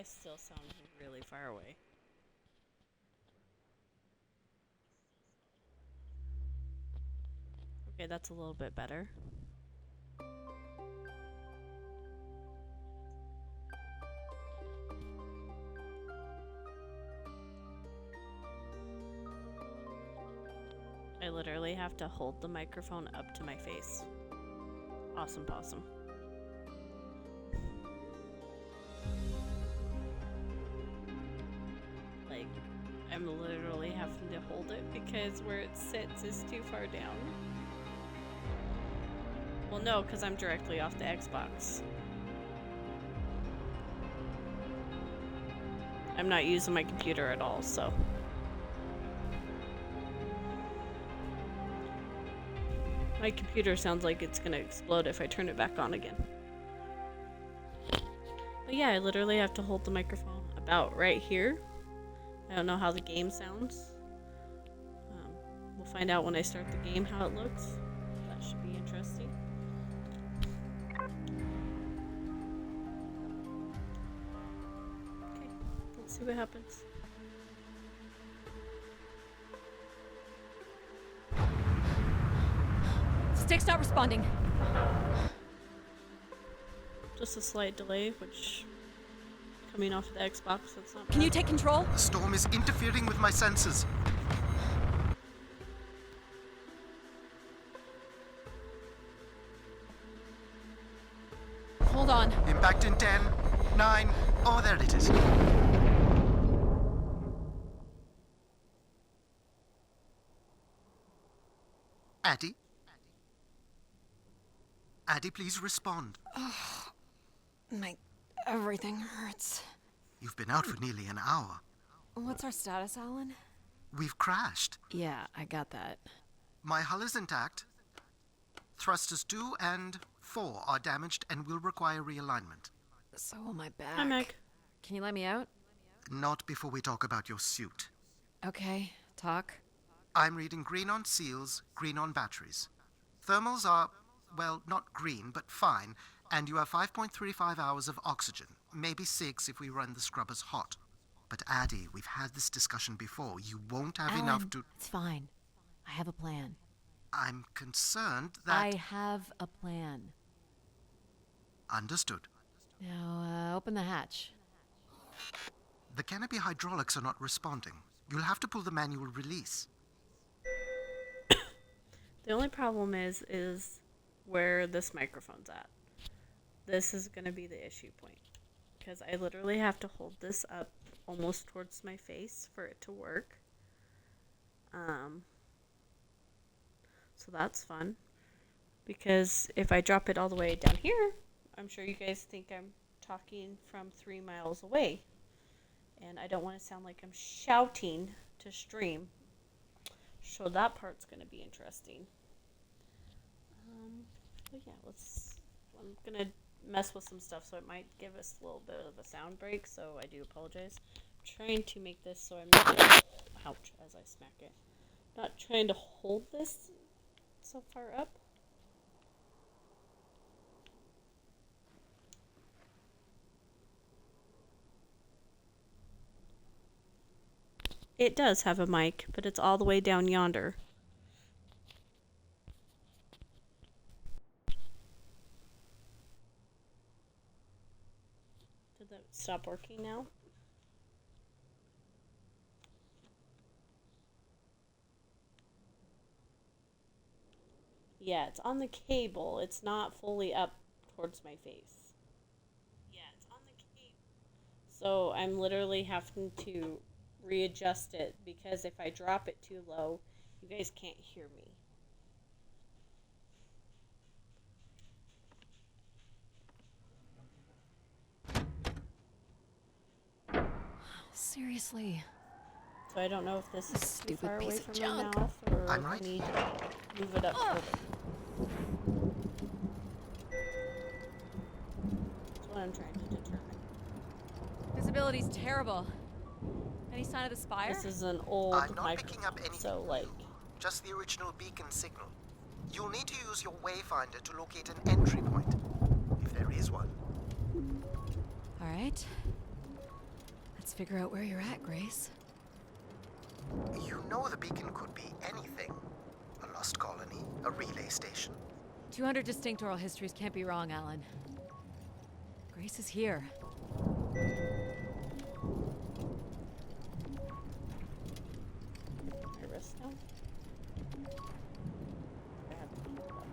I still sound really far away. Okay, that's a little bit better. I literally have to hold the microphone up to my face. Awesome possum. Like, I'm literally having to hold it because where it sits is too far down. Well, no, because I'm directly off the Xbox. I'm not using my computer at all, so. My computer sounds like it's gonna explode if I turn it back on again. But yeah, I literally have to hold the microphone about right here. I don't know how the game sounds. We'll find out when I start the game how it looks. That should be interesting. Okay, let's see what happens. Stick's not responding. Just a slight delay, which coming off of the Xbox, that's not bad. Can you take control? The storm is interfering with my senses. Hold on. Impact in 10, 9, oh, there it is. Addie? Addie, please respond. Everything hurts. You've been out for nearly an hour. What's our status, Alan? We've crashed. Yeah, I got that. My hull is intact. Thrusters 2 and 4 are damaged and will require realignment. So will my back. Hi, Meg. Can you let me out? Not before we talk about your suit. Okay, talk. I'm reading green on seals, green on batteries. Thermals are, well, not green, but fine, and you have 5.35 hours of oxygen, maybe 6 if we run the scrubbers hot. But Addie, we've had this discussion before. You won't have Alan, enough to... It's fine. I have a plan. I'm concerned that... I have a plan. Understood. Now, open the hatch. The canopy hydraulics are not responding. You'll have to pull the manual release. The only problem is where this microphone's at. This is going to be the issue point. Because I literally have to hold this up almost towards my face for it to work. So that's fun. Because if I drop it all the way down here, I'm sure you guys think I'm talking from 3 miles away. And I don't want to sound like I'm shouting to stream. So that part's going to be interesting. But yeah, I'm going to mess with some stuff, so it might give us a little bit of a sound break, so I do apologize. I'm trying to make this so I'm not, ouch, as I smack it. Not trying to hold this so far up. It does have a mic, but it's all the way down yonder. Did that stop working now? Yeah, it's on the cable. It's not fully up towards my face. Yeah, it's on the cable. So I'm literally having to readjust it because if I drop it too low, you guys can't hear me. Seriously. So I don't know if this is too Stupid far away piece of from junk. my mouth or I'm I right. need to move it up further. That's what I'm trying to determine. Visibility's terrible. Any sign of the spire? This is an old I'm not picking microphone, up anything so like new, just the original beacon signal. You'll need to use your wayfinder to locate an entry point, if there is one. All right. Let's figure out where you're at, Grace. You know the beacon could be anything. A lost colony, a relay station. 200 distinct oral histories can't be wrong, Alan. Grace is here. My wrist now. I have to keep it up.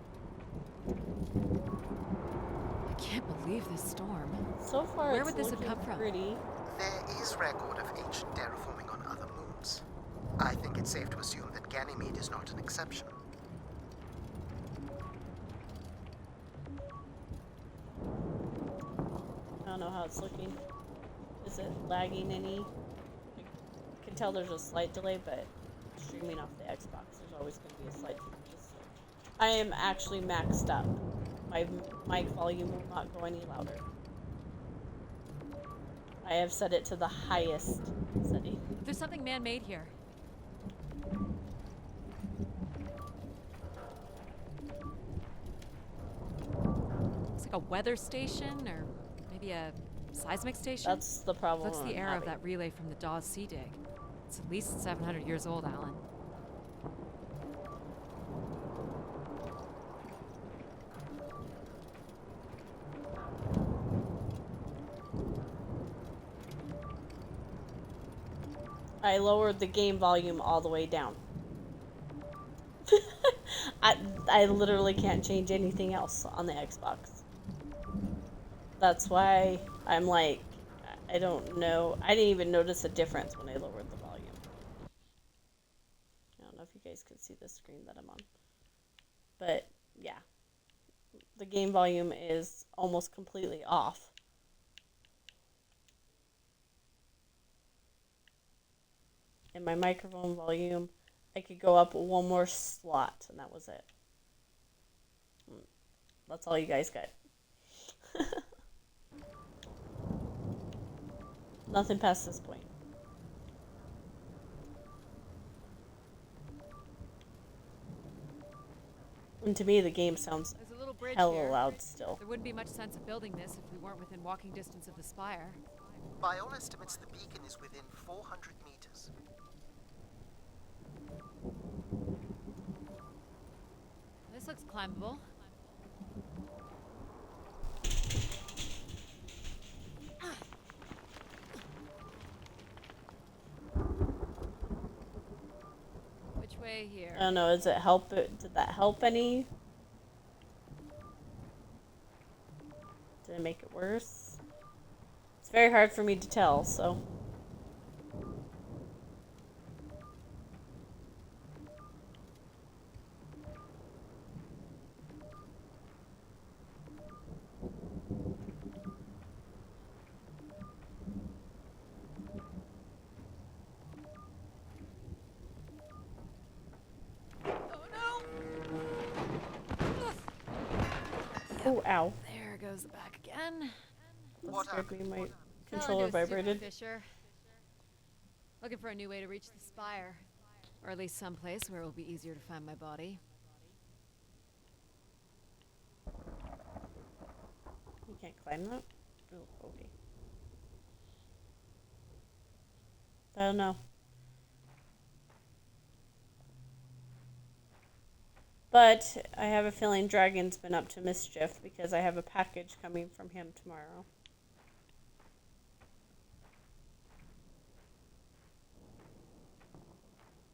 I can't believe this storm. So far, Where it's would this have looking come from? pretty. There is record of ancient terraforming on other moons. I think it's safe to assume that Ganymede is not an exception. I don't know how it's looking. Is it lagging any? I can tell there's a slight delay, but streaming off the Xbox, there's always going to be a slight delay. I am actually maxed up. My mic volume will not go any louder. I have set it to the highest setting. There's something man-made here. Looks like a weather station, or maybe a seismic station. That's the problem. Looks the era of that relay from the Dawes Sea Dig. It's at least 700 years old, Alan. I lowered the game volume all the way down. I literally can't change anything else on the Xbox. That's why I'm like, I don't know. I didn't even notice a difference when I lowered the volume. I don't know if you guys can see the screen that I'm on. But yeah, the game volume is almost completely off. And my microphone volume, I could go up one more slot, and that was it. That's all you guys got. Nothing past this point. And to me, the game sounds There's a little bridge hella here. loud still. There wouldn't be much sense of building this if we weren't within walking distance of the spire. By all estimates, the beacon is within 400 meters. This looks climbable. Which way here? I don't know, does it help it? Did that help any? Did it make it worse? It's very hard for me to tell, so. Oh, ow. There goes the back again. That scared me. My Fell controller into a super vibrated. fissure. Looking for a new way to reach the spire. Or at least someplace where it will be easier to find my body. You can't climb that? Oh, okay. I don't know. But I have a feeling Dragon's been up to mischief because I have a package coming from him tomorrow.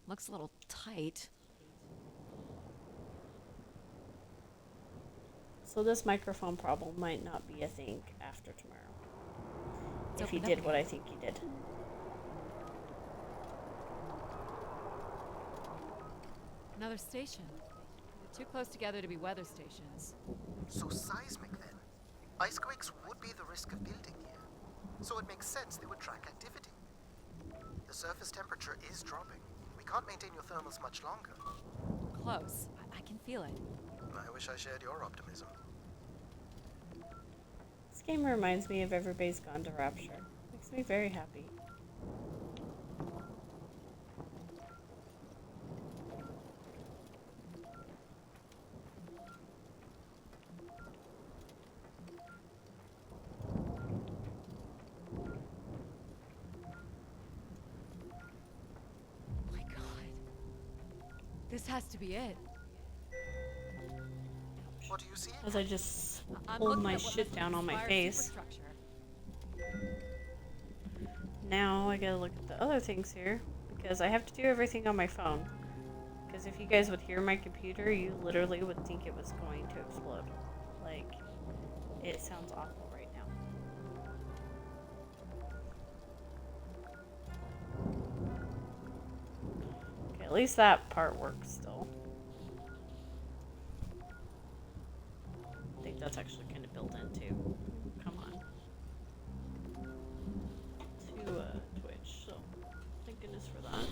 Looks a little tight. So this microphone problem might not be a thing after tomorrow. It's If he opened up did what I think he did. Another station. They're too close together to be weather stations. So seismic then. Icequakes would be the risk of building here. So it makes sense they would track activity. The surface temperature is dropping. We can't maintain your thermals much longer. Close. I can feel it. I wish I shared your optimism. This game reminds me of Everybody's Gone to Rapture. Makes me very happy. This has to be it. What do you see? As I just I'm pulled looking my at what shit must be down the on my Spire face. superstructure. Now I gotta look at the other things here because I have to do everything on my phone. Because if you guys would hear my computer, you literally would think it was going to explode. Like, it sounds awful right now. Okay, at least that part works still. I think that's actually kind of built in too. Come on. To Twitch, so thank goodness for that.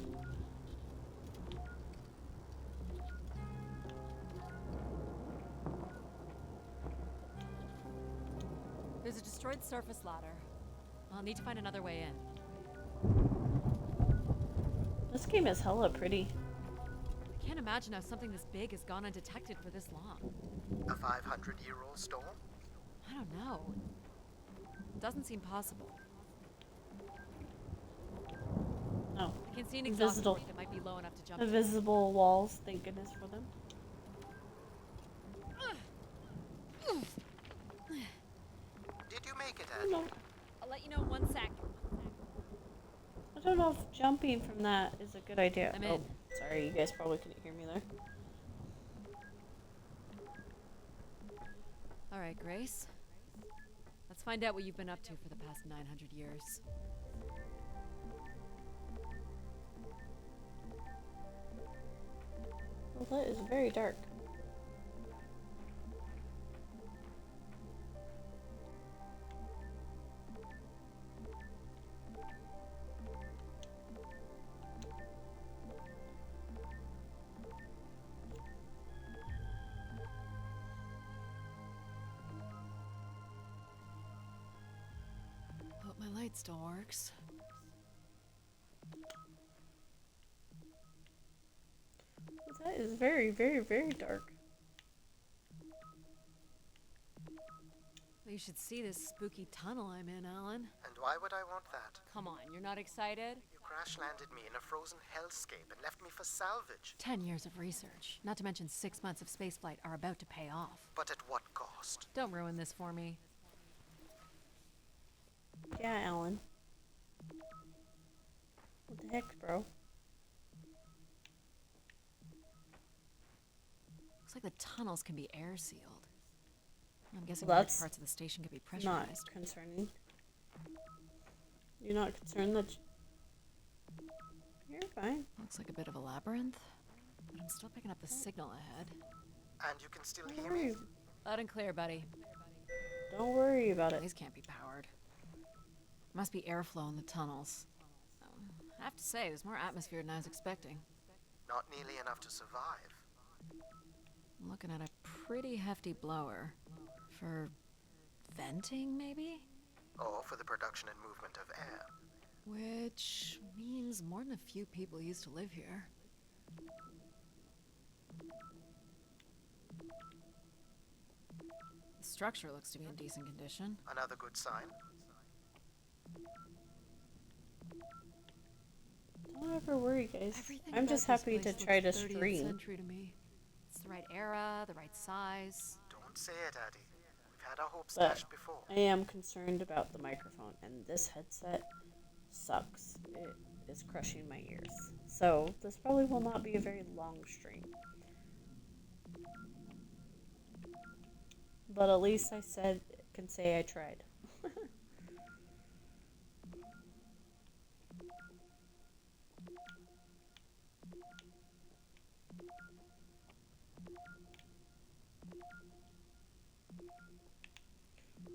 There's a destroyed surface ladder. I'll need to find another way in. This game is hella pretty. I can't imagine how something this big has gone undetected for this long. A 500-year-old storm? I don't know. It doesn't seem possible. Oh, I can see an exhaust invisible, point that might be low enough to jump to. invisible walls. Thank goodness for them. Did you make it, I don't Eddie? know. I'll let you know in 1 sec. I don't know if jumping from that is a good idea. I'm Oh, in. sorry, you guys probably couldn't hear me there. All right, Grace. Let's find out what you've been up to for the past 900 years. Well, that is very dark. Hope my light still works. That is very, very, very dark. You should see this spooky tunnel I'm in, Alan. And why would I want that? Come on, you're not excited? You crash-landed me in a frozen hellscape and left me for salvage. 10 years of research, not to mention 6 months of spaceflight, are about to pay off. But at what cost? Don't ruin this for me. Yeah, Alan. What the heck, bro? Looks like the tunnels can be air sealed. I'm guessing Well, large that's parts of the station can be Not pressurized. concerning. You're not concerned that you're fine. Looks like a bit of a labyrinth, but I'm still picking up the signal ahead. And you can still Don't hear me? worry, Loud and clear, buddy. don't worry about it. These can't be powered. Must be airflow in the tunnels. I have to say, there's more atmosphere than I was expecting. Not nearly enough to survive. I'm looking at a pretty hefty blower. For venting, maybe? Or for the production and movement of air. Which means more than a few people used to live here. The structure looks to be in decent condition. Another good sign. Don't ever worry, guys. Everything I'm about just this happy to place try to looks 30th stream. century to me. It's the right era, the right size. Don't say it, Addie. We've had our hopes But dashed before. I am concerned about the microphone, and this headset sucks. It is crushing my ears. So this probably will not be a very long stream. But at least I can say I tried.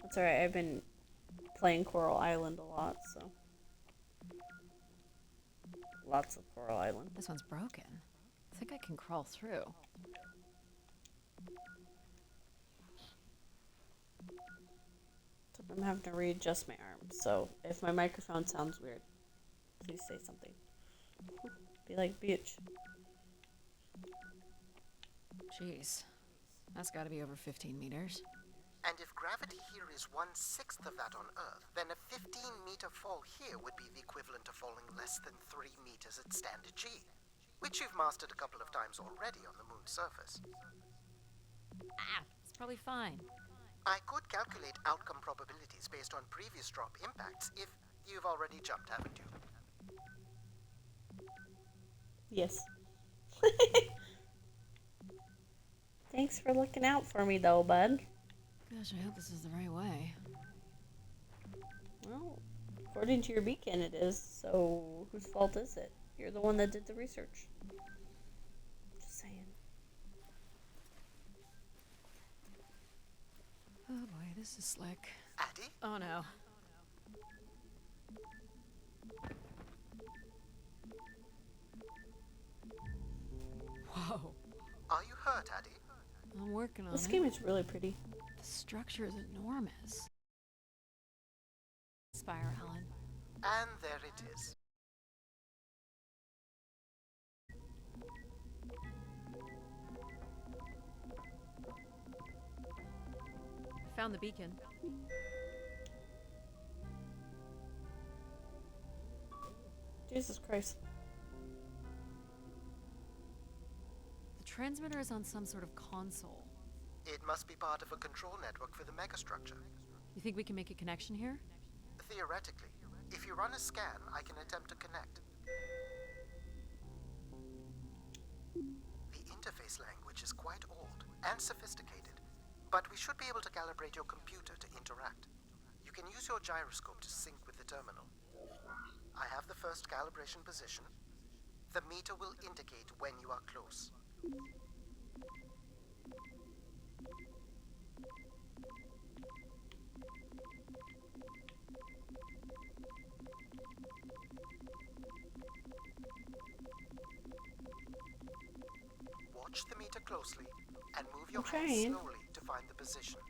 That's alright, I've been playing Coral Island a lot, so. Lots of Coral Island. This one's broken. I think I can crawl through. So I'm having to readjust my arms, so if my microphone sounds weird, please say something. Be like, bitch. Jeez. That's gotta be over 15 meters. And if gravity here is 1/6 of that on Earth, then a 15-meter fall here would be the equivalent of falling less than 3 meters at standard G. which you've mastered a couple of times already on the moon's surface. Ah, it's probably fine. I could calculate outcome probabilities based on previous drop impacts if you've already jumped, haven't you? Yes. Thanks for looking out for me, though, bud. Gosh, I hope this is the right way. Well, according to your beacon, it is. So, whose fault is it? You're the one that did the research. Just saying. Oh boy, this is slick. Addie? Oh no. Whoa. Are you hurt, Addie? I'm working on This it. game is really pretty. The structure is enormous. Spire, Alan. And there it is. Found the beacon. Jesus Christ. The transmitter is on some sort of console. It must be part of a control network for the megastructure. You think we can make a connection here? Theoretically, if you run a scan, I can attempt to connect. The interface language is quite old and sophisticated, but we should be able to calibrate your computer to interact. You can use your gyroscope to sync with the terminal. I have the first calibration position. The meter will indicate when you are close. Watch the meter closely and move your hands trying. slowly to find the position.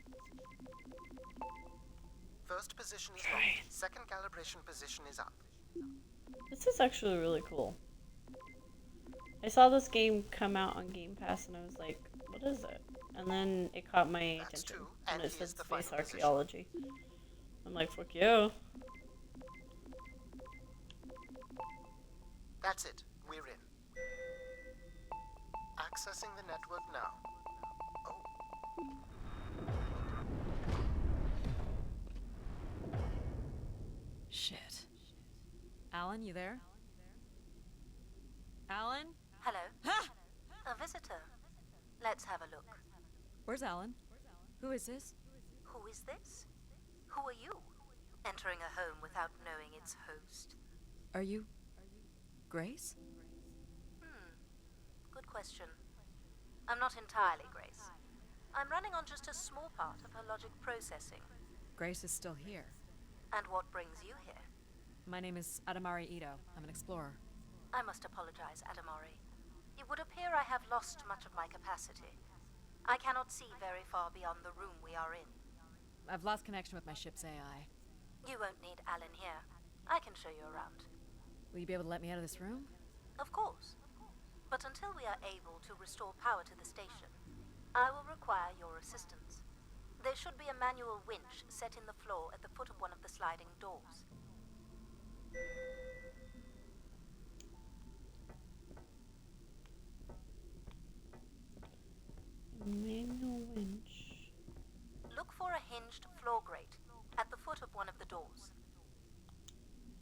First position is Trying. locked. Second calibration position is up. This is actually really cool. I saw this game come out on Game Pass and I was like, what is it? And then it caught my That's attention. two, And and it here's said the space final position. archaeology. I'm like, fuck you. That's it. We're in. Accessing the network now. Oh, Shit. Alan, you there? Alan? Hello. Ha! A visitor. Let's have a look. Where's Alan? Who is this? Who is this? Who are you? Entering a home without knowing its host. Are you... Grace? Good question. I'm not entirely Grace. I'm running on just a small part of her logic processing. Grace is still here. And what brings you here? My name is Adamari Ito. I'm an explorer. I must apologize, Adamori. It would appear I have lost much of my capacity. I cannot see very far beyond the room we are in. I've lost connection with my ship's AI. You won't need Alan here. I can show you around. Will you be able to let me out of this room? Of course. But until we are able to restore power to the station, I will require your assistance. There should be a manual winch set in the floor at the foot of one of the sliding doors. Manual winch. Look for a hinged floor grate at the foot of one of the doors.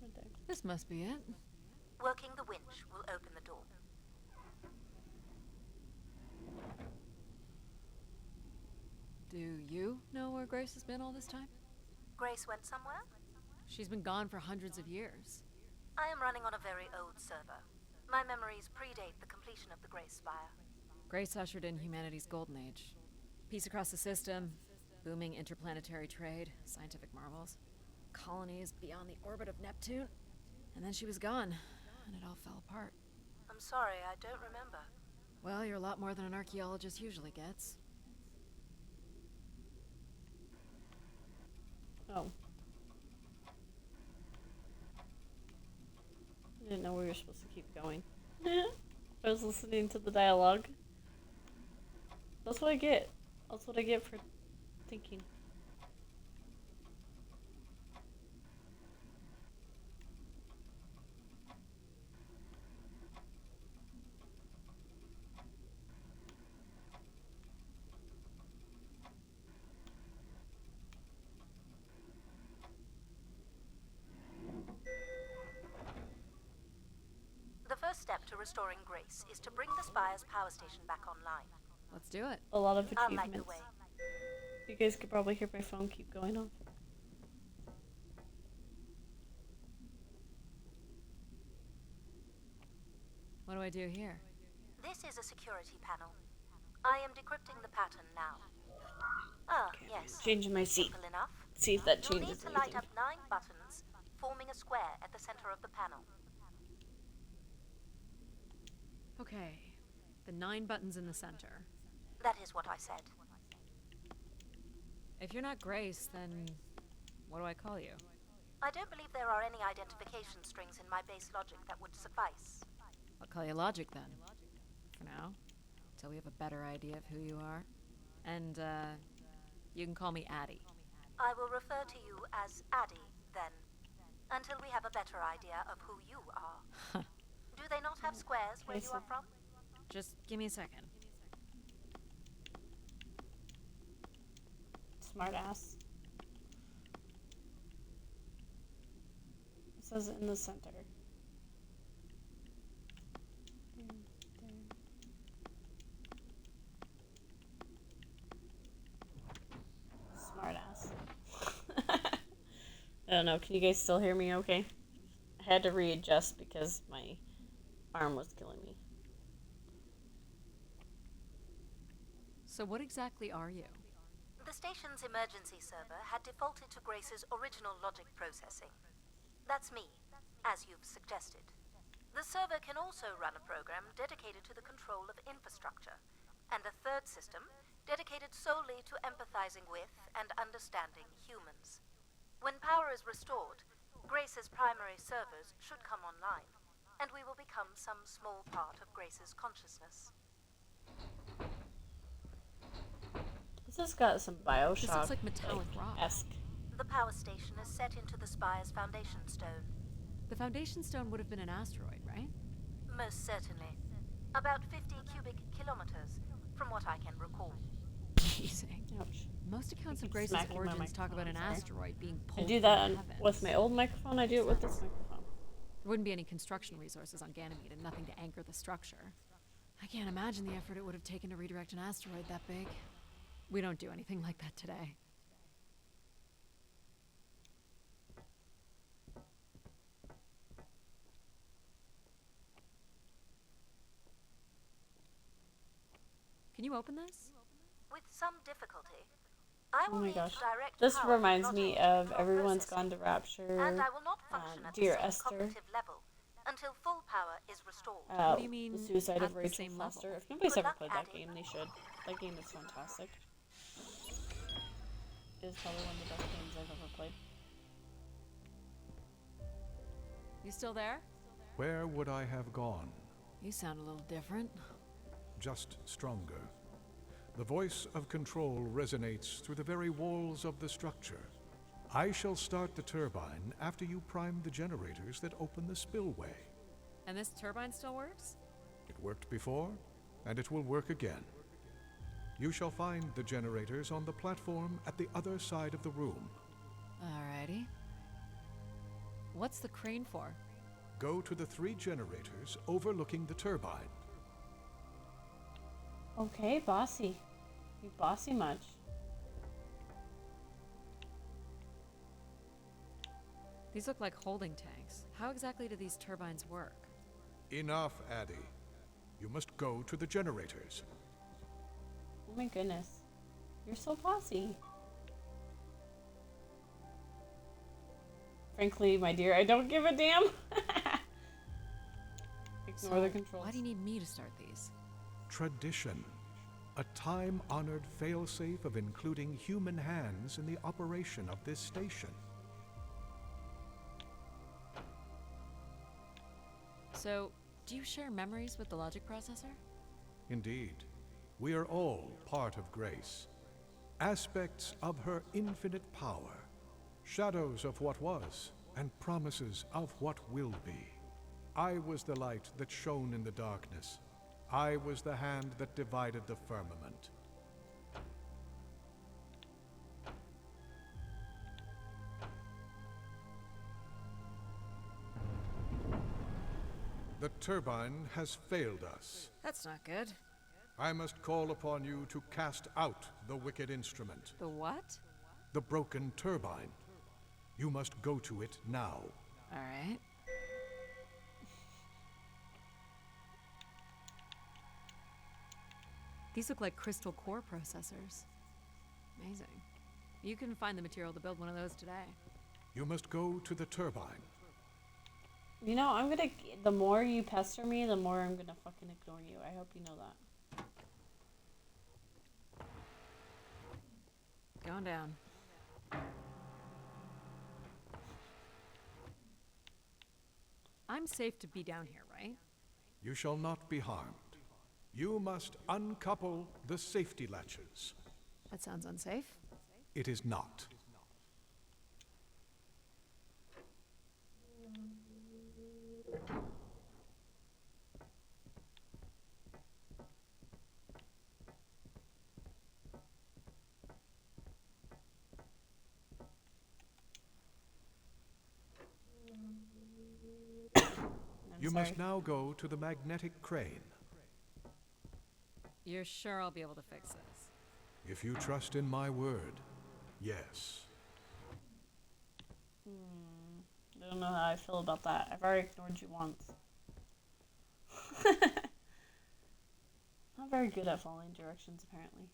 Right there. This must be it. Working the winch will open the door. Do you know where Grace has been all this time? Grace went somewhere? She's been gone for hundreds of years. I am running on a very old server. My memories predate the completion of the Grace Spire. Grace ushered in humanity's golden age. Peace across the system, booming interplanetary trade, scientific marvels, colonies beyond the orbit of Neptune. And then she was gone, and it all fell apart. I'm sorry, I don't remember. Well, you're a lot more than an archaeologist usually gets. Oh. I didn't know we were supposed to keep going. I was listening to the dialogue. That's what I get. That's what I get for thinking. restoring Grace is to bring the Spire's power station back online. Let's do it. A lot of I'll light the achievements. way. You guys could probably hear my phone keep going off. What do I do here? This is a security panel. I am decrypting the pattern now. Ah, Okay, yes. changing my seat. Simple enough. See if that You'll need changes to light anything. up 9 buttons, forming a square at the center of the panel. Okay. The 9 buttons in the center. That is what I said. If you're not Grace, then what do I call you? I don't believe there are any identification strings in my base logic that would suffice. I'll call you Logic then. For now. Till we have a better idea of who you are. And, you can call me Addie. I will refer to you as Addie, then, until we have a better idea of who you are. Do they not have squares where you are from? Just give me a second. Smart ass. It says in the center. Smart ass. I don't know. Can you guys still hear me okay? I had to readjust because my arm was killing me. So what exactly are you? The station's emergency server had defaulted to Grace's original logic processing. That's me, as you've suggested. The server can also run a program dedicated to the control of infrastructure, and a third system dedicated solely to empathizing with and understanding humans. When power is restored, Grace's primary servers should come online, and we will become some small part of Grace's consciousness. This has got some Bioshock. This looks like metallic rock. esque. The power station is set into the Spire's foundation stone. The foundation stone would have been an asteroid, right? Most certainly. About 50 cubic kilometers, from what I can recall. Amazing. Ouch. Most accounts of keep Grace's smacking my origins talk about an microphone, sorry. asteroid being I pulled do from that the on, heavens. with my old microphone. I do it with this microphone. There wouldn't be any construction resources on Ganymede and nothing to anchor the structure. I can't imagine the effort it would have taken to redirect an asteroid that big. We don't do anything like that today. Can you open this? With some difficulty. I Oh will my need gosh. to direct This power reminds from me logic of to Everyone's processing, Gone to Rapture. and I will not function at the Dear same Esther. cognitive level until full power is restored. What do you mean, The Suicide at of the Rachel same level? Foster. If nobody's Good ever luck, played that Addie. game, they should. That game is fantastic. It is probably one of the best games I've ever played. You still there? Where would I have gone? You sound a little different. Just stronger. The voice of control resonates through the very walls of the structure. I shall start the turbine after you prime the generators that open the spillway. And this turbine still works? It worked before, and it will work again. You shall find the generators on the platform at the other side of the room. Alrighty. What's the crane for? Go to the 3 generators overlooking the turbine. Okay, bossy. You bossy much. These look like holding tanks. How exactly do these turbines work? Enough, Addie. You must go to the generators. Oh my goodness. You're so bossy. Frankly, my dear, I don't give a damn. Ignore the controls. Why do you need me to start these? Tradition. A time-honored failsafe of including human hands in the operation of this station. So, do you share memories with the logic processor? Indeed, we are all part of Grace. Aspects of her infinite power. Shadows of what was, and promises of what will be. I was the light that shone in the darkness. I was the hand that divided the firmament. The turbine has failed us. That's not good. I must call upon you to cast out the wicked instrument, The what? the broken turbine. You must go to it now. All right. These look like crystal core processors. Amazing. You can find the material to build one of those today. You must go to the turbine. You know, the more you pester me, the more I'm gonna fucking ignore you. I hope you know that. Going down. I'm safe to be down here, right? You shall not be harmed. You must uncouple the safety latches. That sounds unsafe. It is not. You must now go to the magnetic crane. You're sure I'll be able to fix this? If you trust in my word, yes. I don't know how I feel about that. I've already ignored you once. Not very good at following directions, apparently.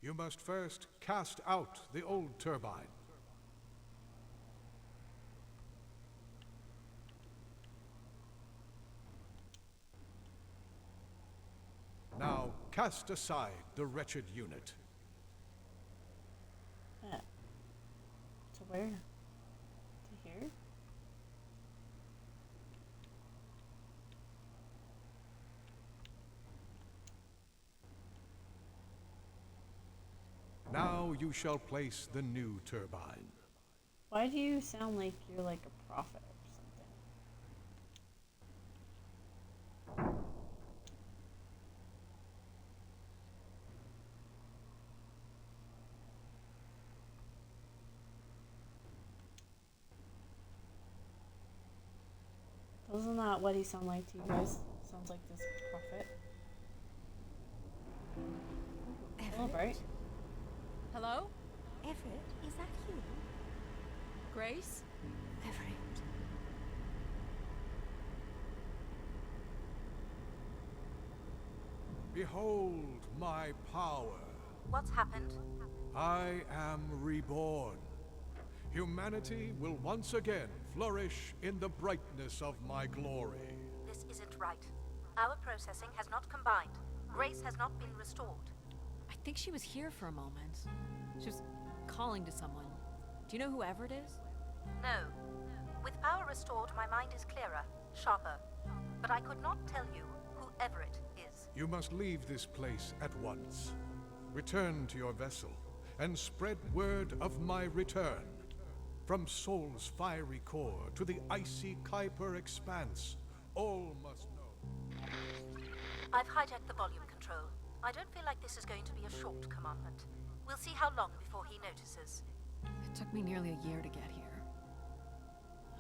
You must first cast out the old turbine. Now cast aside the wretched unit. Yeah. To where? To here? Now you shall place the new turbine. Why do you sound like you're like a prophet or something? Doesn't that what he sound like to you guys? Sounds like this prophet. Hello, Bright. Hello? Everett, is that you? Grace? Everett. Behold my power. What's happened? I am reborn. Humanity will once again flourish in the brightness of my glory. This isn't right. Our processing has not combined. Grace has not been restored. I think she was here for a moment. She was calling to someone. Do you know who Everett is? No. With power restored, my mind is clearer, sharper. But I could not tell you who Everett is. You must leave this place at once. Return to your vessel and spread word of my return. From Sol's fiery core to the icy Kuiper expanse, all must know. I've hijacked the volume control. I don't feel like this is going to be a short commandment. We'll see how long before he notices. It took me nearly a year to get here.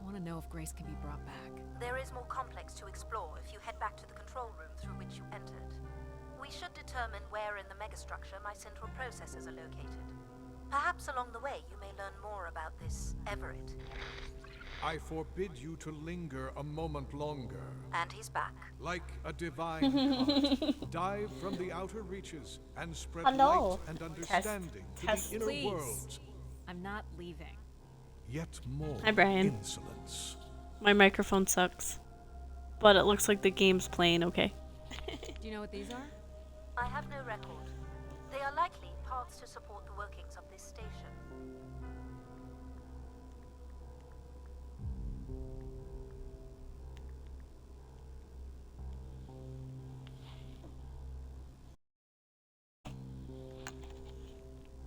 I want to know if Grace can be brought back. There is more complex to explore if you head back to the control room through which you entered. We should determine where in the megastructure my central processors are located. Perhaps along the way you may learn more about this Everett. I forbid you to linger a moment longer. And he's back. Like a divine comet, dive from the outer reaches and spread Hello. light and understanding to Test, the inner please. worlds. I'm not leaving. Yet more Hi, Brian. insolence. My microphone sucks. But it looks like the game's playing okay. Do you know what these are? I have no record. They are likely parts to support the workings of this station.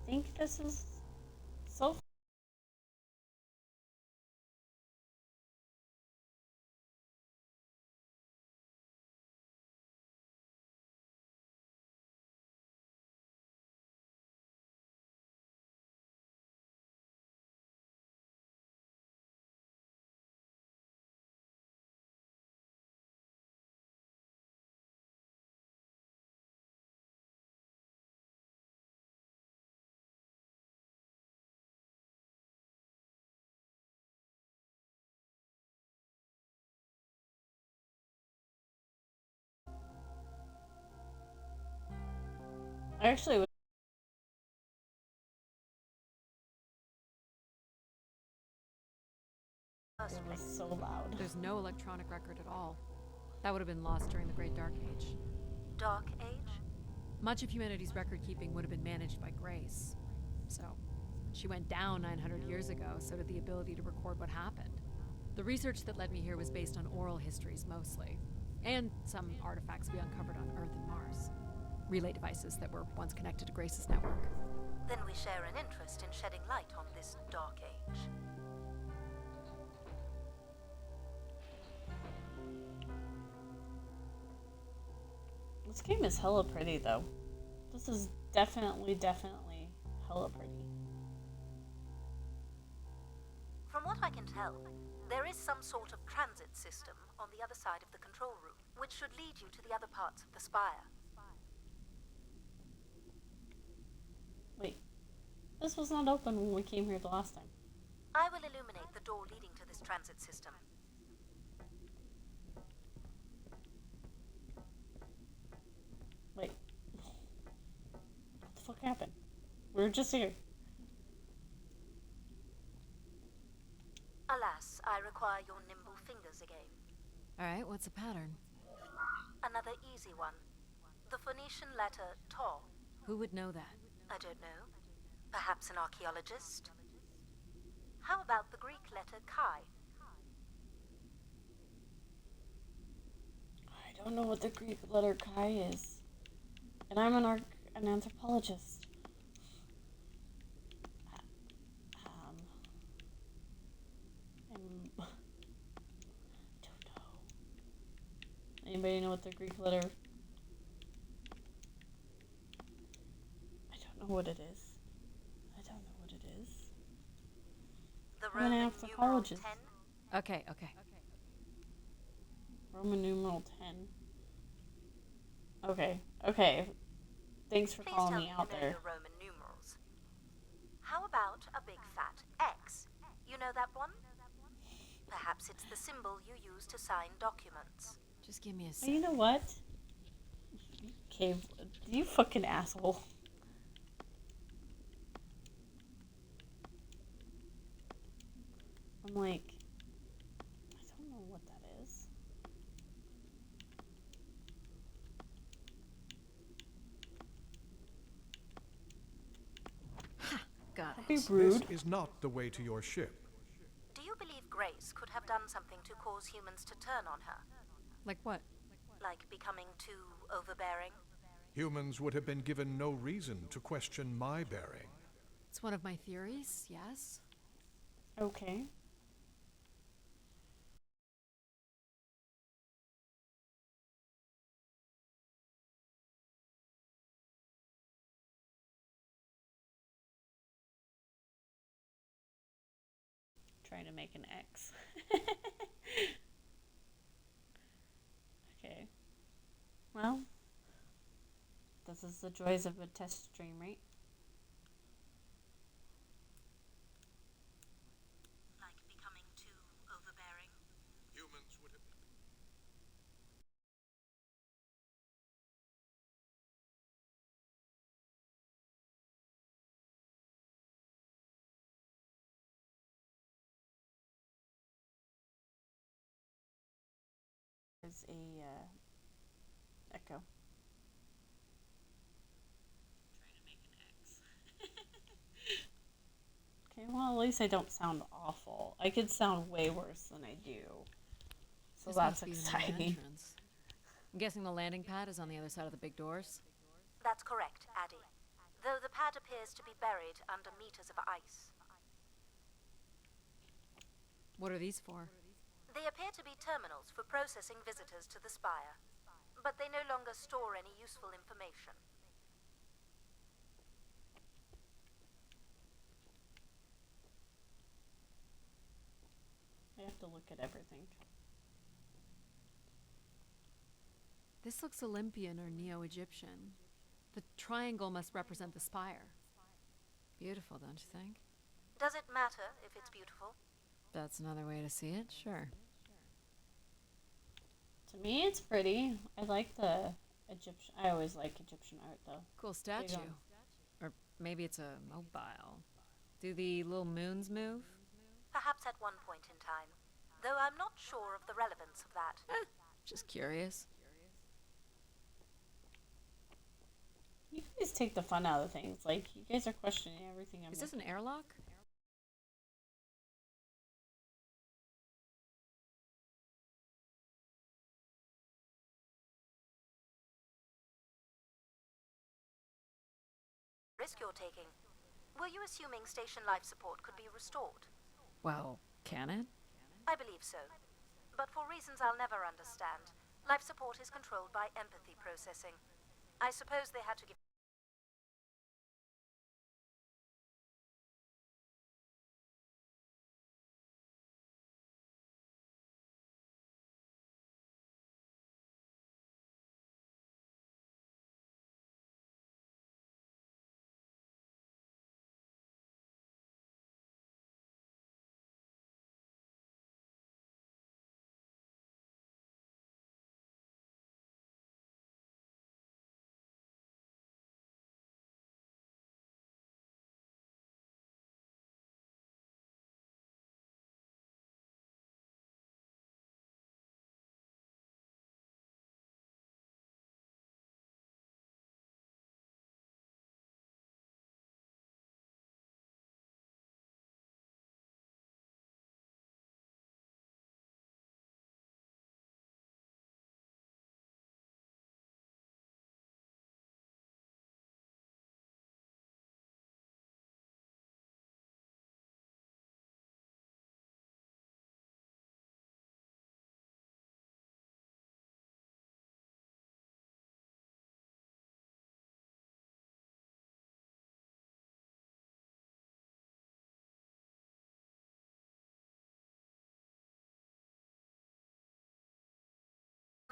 I think this is so I actually was First it was place. so loud. There's no electronic record at all. That would have been lost during the Great Dark Age. Dark Age? Much of humanity's record keeping would have been managed by Grace. So, when she went down 900 years ago, so did the ability to record what happened. The research that led me here was based on oral histories mostly, and some artifacts we uncovered on Earth and Mars. Relay devices that were once connected to Grace's network. Then we share an interest in shedding light on this Dark Age. This game is hella pretty though. This is definitely hella pretty. From what I can tell, there is some sort of transit system on the other side of the control room, which should lead you to the other parts of the spire. Wait, this was not open when we came here the last time. I will illuminate the door leading to this transit system. Wait, what the fuck happened? We were just here. Alas, I require your nimble fingers again. Alright, what's the pattern? Another easy one. The Phoenician letter Tau. Who would know that? I don't know. Perhaps an archaeologist? How about the Greek letter Chi? I don't know what the Greek letter chi is. And I'm an anthropologist. I don't know. Anybody know what the Greek letter? I don't know what it is. I don't know what it is. The I'm an Roman numeral anthropologist. 10? Okay. Roman numeral 10. Okay. Thanks for Please calling tell me me out you know there. your Roman numerals. How about a big fat X? You know that one? Perhaps it's the symbol you use to sign documents. Just give me a Oh, sec. you know what? Okay, you fucking asshole. I'm like, I don't know what that is. Got Be it. rude. This is not the way to your ship. Do you believe Grace could have done something to cause humans to turn on her? Like what? Like becoming too overbearing? Humans would have been given no reason to question my bearing. It's one of my theories, yes. Okay. Trying to make an X. Okay. Well, this is the joys of a test stream, right? Like becoming too overbearing? Humans would have. There's a echo. Trying to make an X. Okay, well at least I don't sound awful. I could sound way worse than I do. So This that's must be the main exciting. entrance. I'm guessing the landing pad is on the other side of the big doors. That's correct, Addie. Though the pad appears to be buried under meters of ice. What are these for? They appear to be terminals for processing visitors to the spire, but they no longer store any useful information. I have to look at everything. This looks Olympian or Neo-Egyptian. The triangle must represent the spire. Beautiful, don't you think? Does it matter if it's beautiful? That's another way to see it, sure. To me, it's pretty. I like the Egyptian. I always like Egyptian art though. Cool statue. Or maybe it's a mobile. Do the little moons move? Perhaps at one point in time, though I'm not sure of the relevance of that. Just curious. You guys take the fun out of things. Like, you guys are questioning everything I'm Is this an airlock? Risk you're taking. Were you assuming station life support could be restored? Well, can it? I believe so. But for reasons I'll never understand, life support is controlled by empathy processing. I suppose they had to give.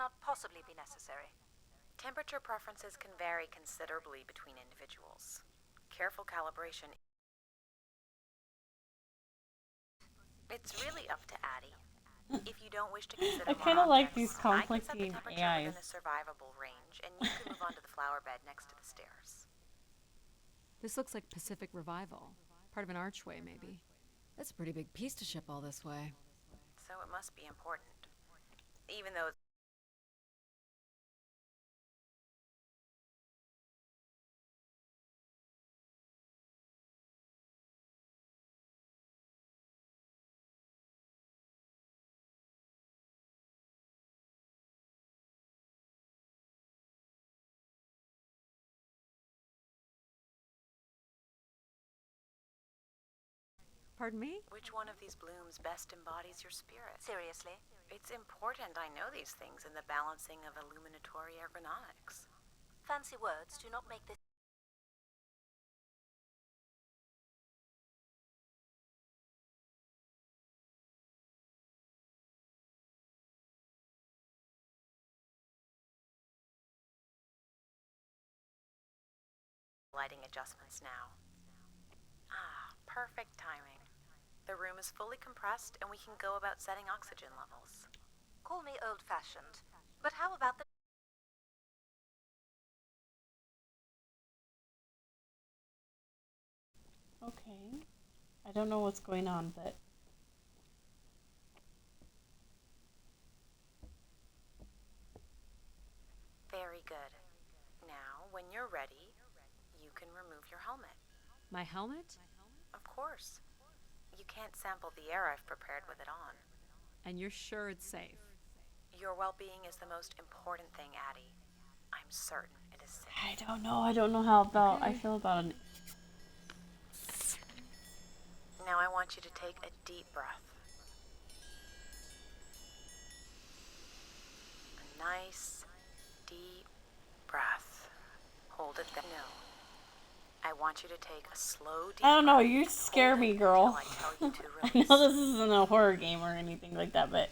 Not possibly be necessary. Temperature preferences can vary considerably between individuals. Careful calibration. It's really up to Addie. If you don't wish to consider I more kind of like objects, these I can complex set the game temperature AIs. within a survivable range, and you can move on to the flower bed next to the stairs. This looks like Pacific Revival. Part of an archway, maybe. That's a pretty big piece to ship all this way. So it must be important. Even though it's Pardon me? which one of these blooms best embodies your spirit? Seriously? It's important I know these things in the balancing of illuminatory ergonomics. Fancy words do not make this. Lighting adjustments now. Ah, perfect timing. The room is fully compressed and we can go about setting oxygen levels. Call me old-fashioned, but how about the. Okay. I don't know what's going on, but Very good. Now, when you're ready, you can remove your helmet. My helmet? Of course. You can't sample the air I've prepared with it on. And you're sure it's safe? Your well-being is the most important thing, Addie. I'm certain it is safe. I don't know. I don't know how about I Okay. feel about it. Now I want you to take a deep breath. A nice, deep breath. Hold it there. No. I want you to take a slow, deep I don't know. breath. You scare Hold me, it girl. until I tell you to I release. know this isn't a horror game or anything like that, but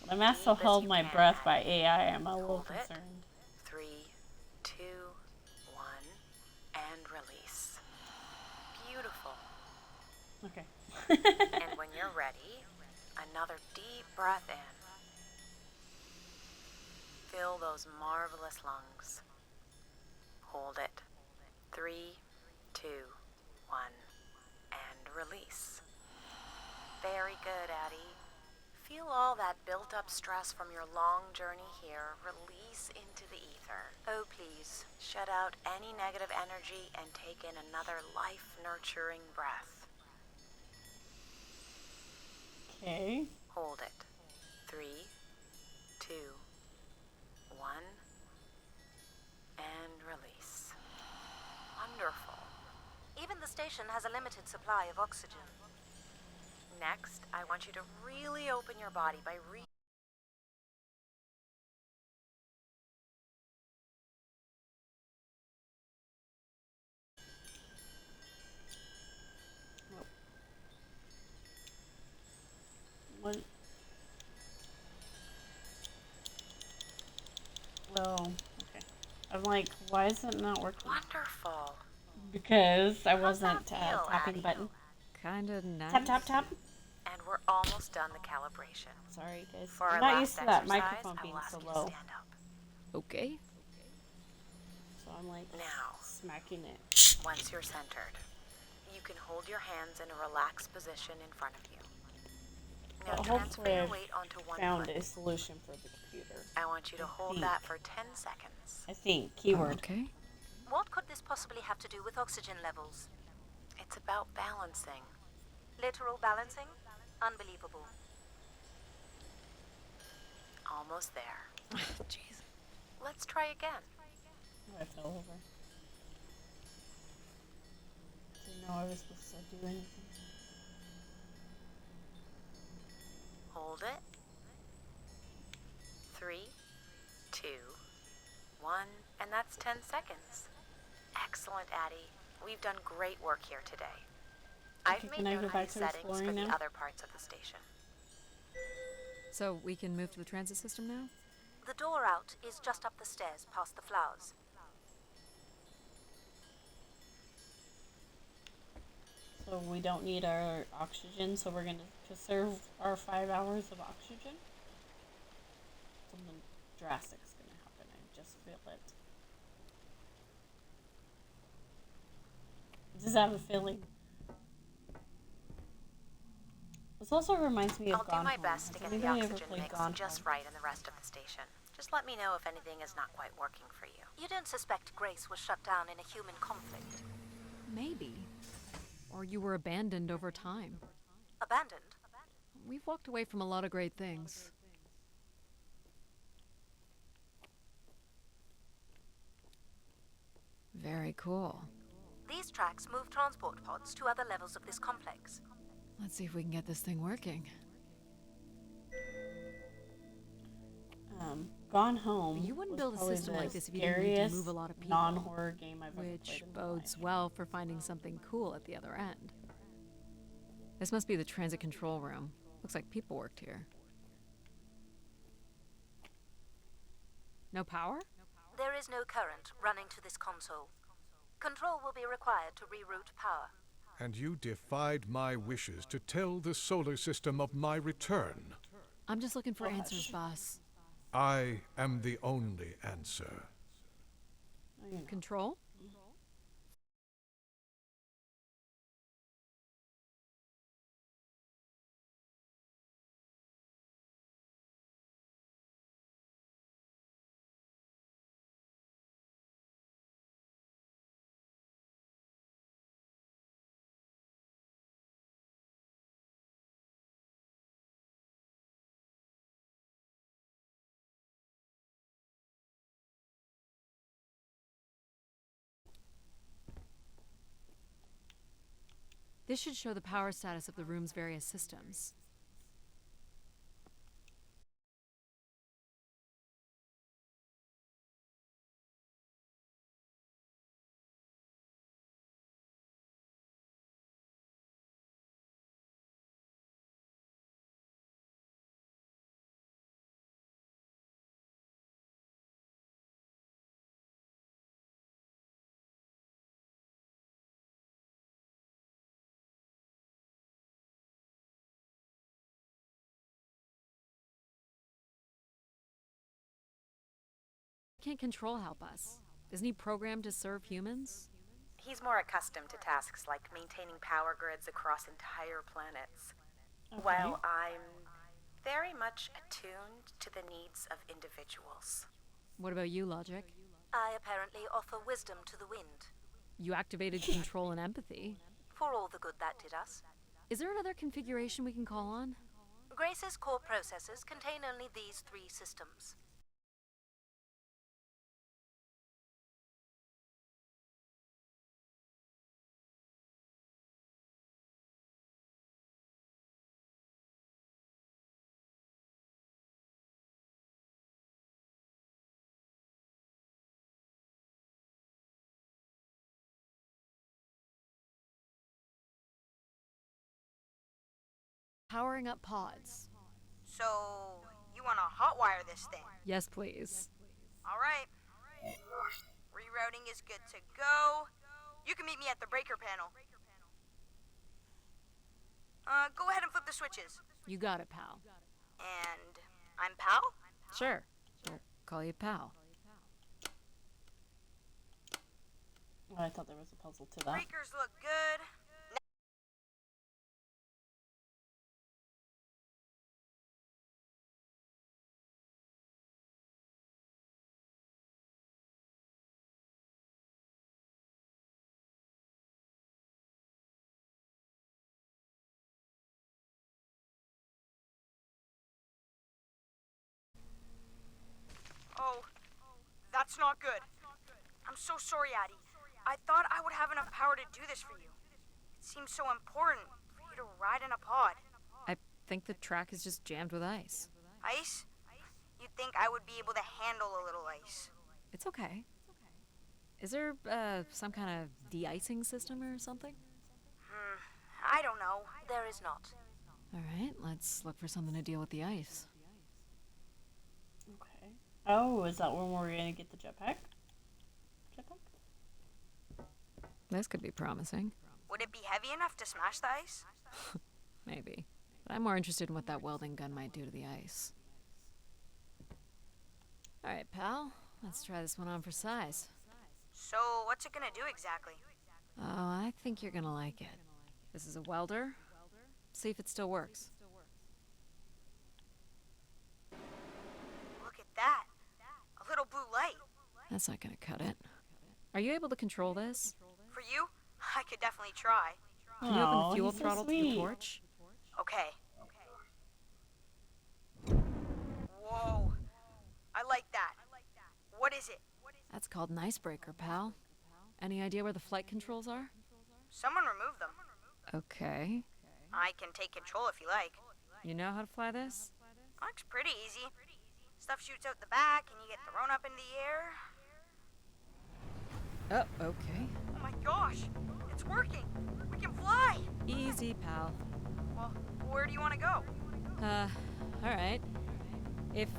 when I'm asked to Deep as hold you my can, breath by Addie. AI, I'm a little Hold it. concerned. 3, 2, 1, and release. Beautiful. Okay. And when you're ready, another deep breath in. fill those marvelous lungs. Hold it. 3, 2, 1, and release. Very good, Addie. Feel all that built-up stress from your long journey here release into the ether. Oh, please. Shut out any negative energy and take in another life-nurturing breath. Okay. Hold it. 3, 2, 1, and release. Wonderful. Even the station has a limited supply of oxygen. Next, I want you to really open your body by What? Well, okay. I'm like, why is it not working? Wonderful. Because I How's wasn't that feel, tapping the Addie? button. Kinda nice. Tap, tap, tap. And we're almost done the calibration. Sorry, guys. For I'm our not last used to that exercise, microphone I being will ask so you to low. stand up. Okay. So I'm like Now. smacking it. Once you're centered, you can hold your hands in a relaxed position in front of you. Now But transfer hopefully your I've weight onto one found foot. a solution for the computer. I want you to hold think. that for 10 seconds. I think. Keyword. Okay. What could this possibly have to do with oxygen levels? It's about balancing. Literal balancing? Unbelievable. Almost there. Jeez. Let's try again. Oh, I fell over. Didn't know I was supposed to do anything. Hold it. 3, 2, 1, and that's 10 seconds. Excellent, Addie. We've done great work here today. I've Okay, made can I go note of back these to settings for exploring the now? other parts of the station. So we can move to the transit system now? The door out is just up the stairs past the flowers. So we don't need our oxygen, so we're going to conserve our 5 hours of oxygen. Something drastic's going to happen. I just feel it. I just have a feeling. This also reminds me of I'll do Gone my Home. best to Has get the anybody ever oxygen played mix Gone just Home? right in the rest of the station. Just let me know if anything is not quite working for you. You don't suspect Grace was shut down in a human conflict? Maybe. Or you were abandoned over time. Abandoned? We've walked away from a lot of great things. Very cool. These tracks move transport pods to other levels of this complex. Let's see if we can get this thing working. Gone Home. You wouldn't was build a probably system the like this if you didn't need to scariest move a lot of people. non-horror game I've ever Which played in my bodes life. well for finding something cool at the other end. This must be the transit control room. Looks like people worked here. No power? There is no current running to this console. Control will be required to reroute power. And you defied my wishes to tell the solar system of my return. I'm just looking for answers, boss. I am the only answer. Control? This should show the power status of the room's various systems. Can't control help us? Isn't he programmed to serve humans? He's more accustomed to tasks like maintaining power grids across entire planets, Okay. while I'm very much attuned to the needs of individuals. What about you, Logic? I apparently offer wisdom to the wind, You activated control and empathy. for all the good that did us. Is there another configuration we can call on? Grace's core processors contain only these 3 systems. Powering up pods. So, you want to hotwire this thing? Yes, please. All right. Rerouting is good to go. You can meet me at the breaker panel. Go ahead and flip the switches. You got it, pal. And I'm Pal? Sure. We'll call you pal. Oh, I thought there was a puzzle to that. Breakers look good. Oh, that's not good. I'm so sorry, Addie. I thought I would have enough power to do this for you. It seems so important for you to ride in a pod. I think the track is just jammed with ice. Ice? You'd think I would be able to handle a little ice. It's okay. Is there, some kind of de-icing system or something? I don't know. There is not. Alright, let's look for something to deal with the ice. Okay. Oh, is that when we're gonna get the jetpack? Jetpack? This could be promising. Would it be heavy enough to smash the ice? Maybe. But I'm more interested in what that welding gun might do to the ice. Alright, pal. Let's try this one on for size. So, what's it gonna do exactly? Oh, I think you're gonna like it. This is a welder. See if it still works. Look at that. A little blue light. That's not gonna cut it. Are you able to control this? For you, I could definitely try. Can you open Aw, fuel he's so throttle to your sweet. torch? Okay. Whoa. I like that. What is it? That's called an icebreaker, pal. Any idea where the flight controls are? Someone removed them. Okay. I can take control if you like. You know how to fly this? Looks pretty easy. Stuff shoots out the back and you get thrown up in the air. Oh, okay. Oh my gosh, it's working. We can fly. Easy, pal. Well, where do you want to go? Alright. If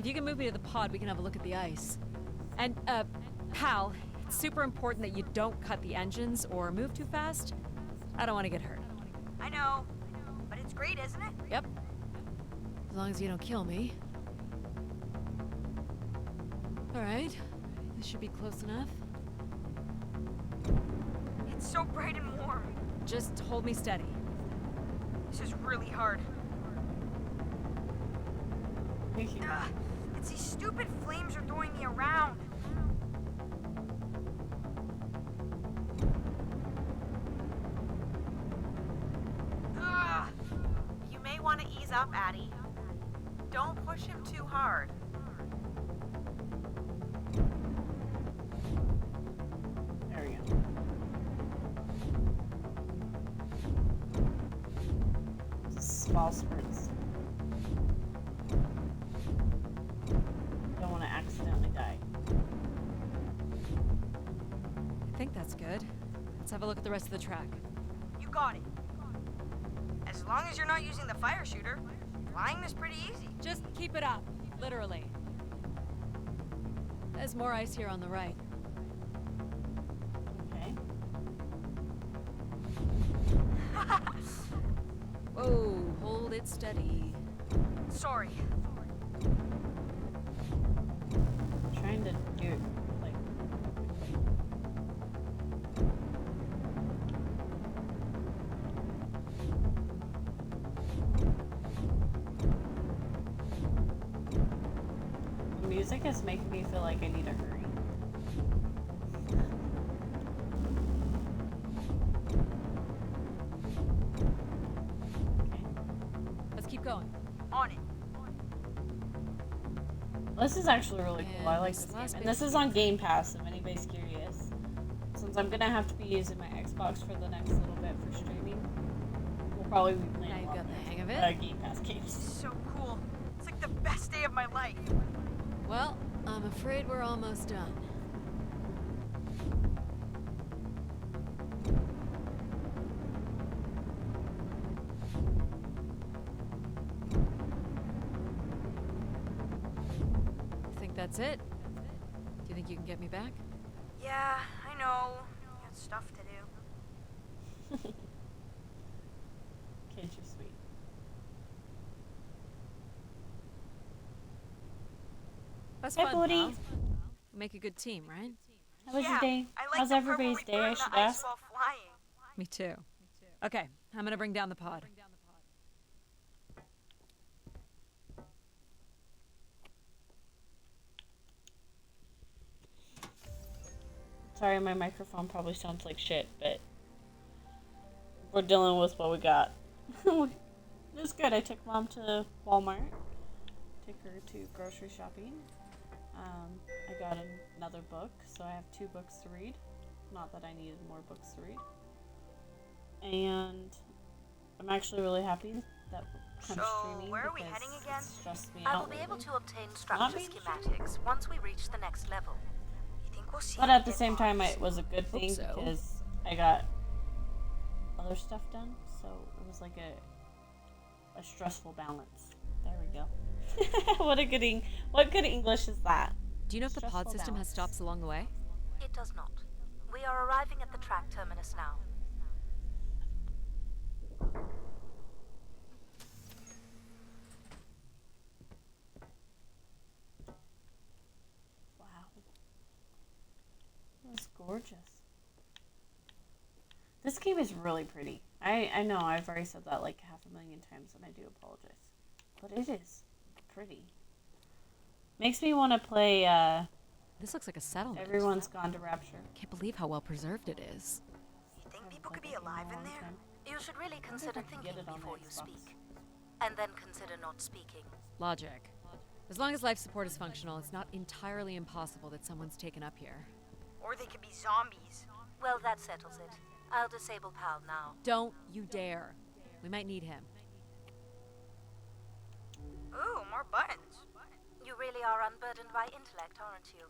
you can move me to the pod, we can have a look at the ice. And, pal, it's super important that you don't cut the engines or move too fast. I don't want to get hurt. I know, but it's great, isn't it? Yep. As long as you don't kill me. Alright. This should be close enough. It's so bright and warm. Just hold me steady. This is really hard. Ugh, it's these stupid flames are throwing me around. Ugh. You may want to ease up, Addie. Don't push him too hard. There we go. Small spurts. Don't want to accidentally die. I think that's good. Let's have a look at the rest of the track. You got it. As long as you're not using the fire shooter, flying is pretty easy. Just keep it up. Literally. There's more ice here on the right. Okay. Whoa, hold it steady. Sorry. Trying music is making me feel like I need to hurry. Okay. Let's keep going. On it. This is actually really cool. I And like this this game. last And bit this is on Game Pass, if anybody's curious. Since I'm gonna have to be using my Xbox for the next little bit for streaming, we'll probably be Now playing you've a lot got the more hang of it. Game Pass games. So cool. It's like the best day of my life. Well, I'm afraid we're almost done. Think that's it? Do you think you can get me back? Yeah, I know. Got stuff to do. Kids are sweet. That's Hey, fun, buddy. pal. We make a good team, right? How was yeah, your day? I like How's the purple everybody's day, rebirth I in the should ice ask? while flying. Me too. Okay, I'm gonna bring down the pod. Sorry, my microphone probably sounds like shit, but we're dealing with what we got. It's good. I took Mom to Walmart. Took her to grocery shopping. I got another book, so I have 2 books to read. Not that I needed more books to read. And I'm actually really happy that I'm So, streaming where are we because heading again? it stressed me I out will be able lately. to obtain structure me. schematics once we reach the next level. You think we'll see But any at the dead same time, bodies? it was a good thing so. because I got other stuff done, so it was like a stressful balance. There we go. What good English is that? Do you know if the pod Stressful system has balance. stops along the way? It does not. We are arriving at the track terminus now. Wow. That's gorgeous. This game is really pretty. I know I've already said that like 500,000 times and I do apologize. But it is pretty. Makes me want to play This looks like a settlement. Everyone's Gone to Rapture. Can't believe how well preserved it is. You think people could be alive in there? You should really consider I could thinking get it on before the you Xbox. speak. And then consider not speaking. Logic. As long as life support is functional, it's not entirely impossible that someone's taken up here. Or they could be zombies. Well, that settles it. I'll disable PAL now. Don't you dare. We might need him. Ooh, more buttons. You really are unburdened by intellect, aren't you?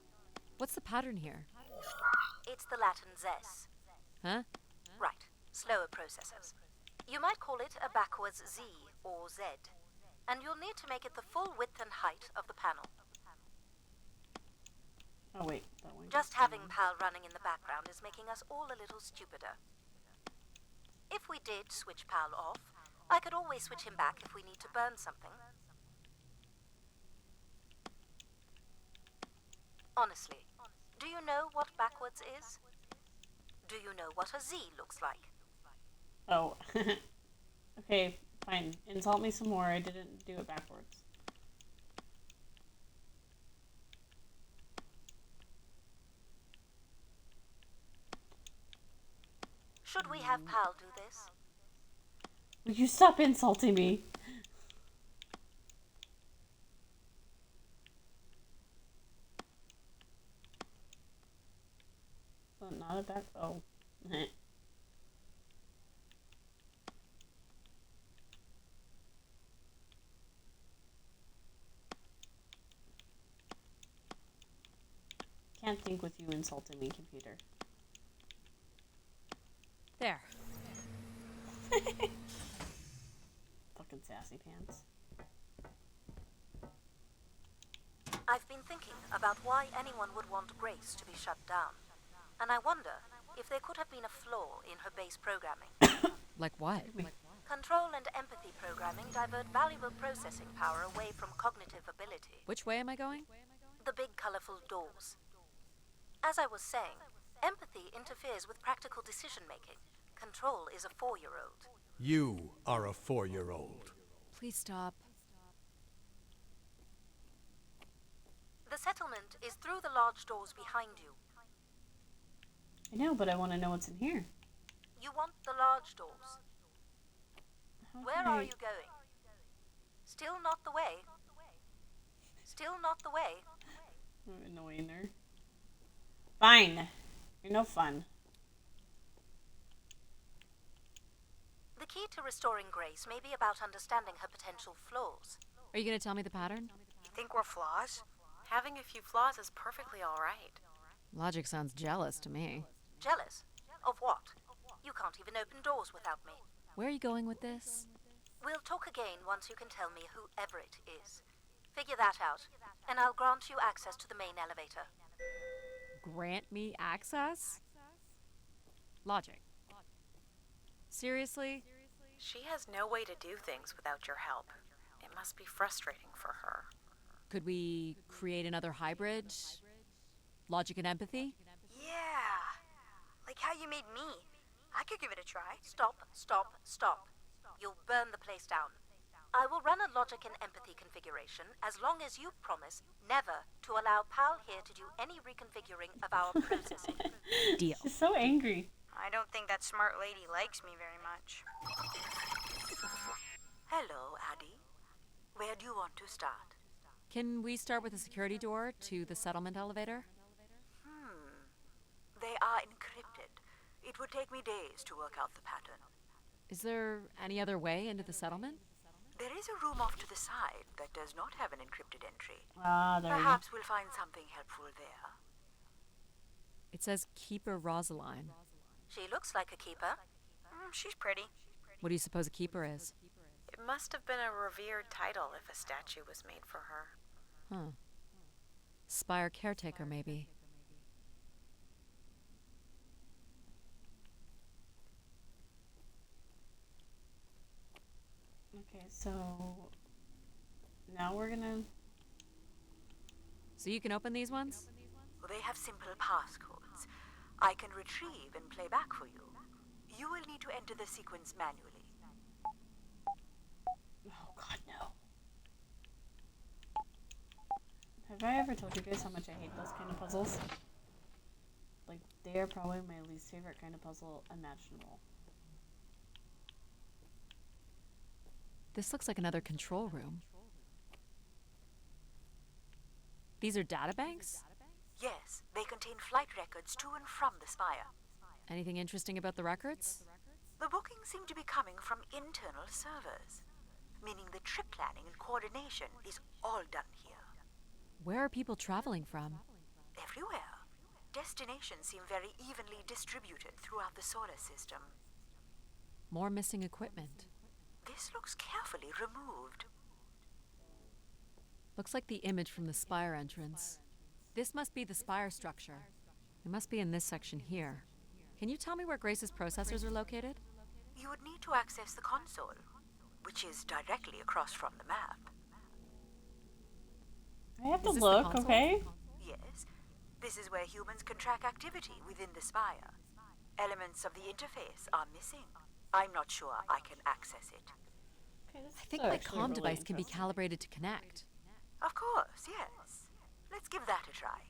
What's the pattern here? It's the Latin zes. Huh? Right, slower processors. You might call it a backwards Z or Z. And you'll need to make it the full width and height of the panel. Oh wait, that one. Just having PAL running in the background is making us all a little stupider. If we did switch PAL off, I could always switch him back if we need to burn something. Honestly, do you know what backwards is? Do you know what a Z looks like? Oh. Okay, fine. Insult me some more. I didn't do it backwards. Should we have PAL do this? Will you stop insulting me? But not a back. Oh. Can't think with you insulting me, computer. There. Fucking sassy pants. I've been thinking about why anyone would want Grace to be shut down. And I wonder if there could have been a flaw in her base programming. Like what? Control and empathy programming divert valuable processing power away from cognitive ability. Which way am I going? The big colorful doors. As I was saying, empathy interferes with practical decision-making. Control is a 4-year-old. You are a 4-year-old. Please stop. The set exit is through the large doors behind you. I know, but I want to know what's in here. You want the large doors. How Where can are I- you going? Still not the way. Still not the way. Oh, annoying her. Fine. You're no fun. The key to restoring Grace may be about understanding her potential flaws. Are you gonna tell me the pattern? You think we're flaws? Having a few flaws is perfectly all right. Logic sounds jealous to me. Jealous? Of what? You can't even open doors without me. Where are you going with this? We'll talk again once you can tell me who Everett is. Figure that out, and I'll grant you access to the main elevator. Grant me access? Logic. Seriously? She has no way to do things without your help. It must be frustrating for her. Could we create another hybrid? Logic and empathy? Yeah. Like how you made me. I could give it a try. Stop, stop, stop. You'll burn the place down. I will run a logic and empathy configuration as long as you promise never to allow Pal here to do any reconfiguring of our processing. Deal. She's so angry. I don't think that smart lady likes me very much. Hello, Addie. Where do you want to start? Can we start with the security door to the settlement elevator? They are encrypted. It would take me days to work out the pattern. Is there any other way into the settlement? There is a room off to the side that does not have an encrypted entry. Ah, there we go. Perhaps we'll find something helpful there. It says Keeper Rosaline. She looks like a keeper. She's pretty. What do you suppose a keeper is? It must have been a revered title if a statue was made for her. Huh. Spire caretaker, maybe. Okay, so now we're gonna. So you can open these ones? They have simple passcodes. I can retrieve and play back for you. You will need to enter the sequence manually. Oh God, no. Have I ever told you guys how much I hate those kind of puzzles? Like, they are probably my least favorite kind of puzzle imaginable. This looks like another control room. These are databanks? Yes, they contain flight records to and from the Spire. Anything interesting about the records? The bookings seem to be coming from internal servers, meaning the trip planning and coordination is all done here. Where are people traveling from? Everywhere. Destinations seem very evenly distributed throughout the solar system. More missing equipment. This looks carefully removed. Looks like the image from the Spire entrance. This must be the Spire structure. It must be in this section here. Can you tell me where Grace's processors are located? You would need to access the console, which is directly across from the map. I have to Is this the look, console? okay? Yes, this is where humans can track activity within the Spire. Elements of the interface are missing. I'm not sure I can access it. Okay, this I think is my actually comm really device can be interesting. calibrated to connect. Of course, yes. Let's give that a try.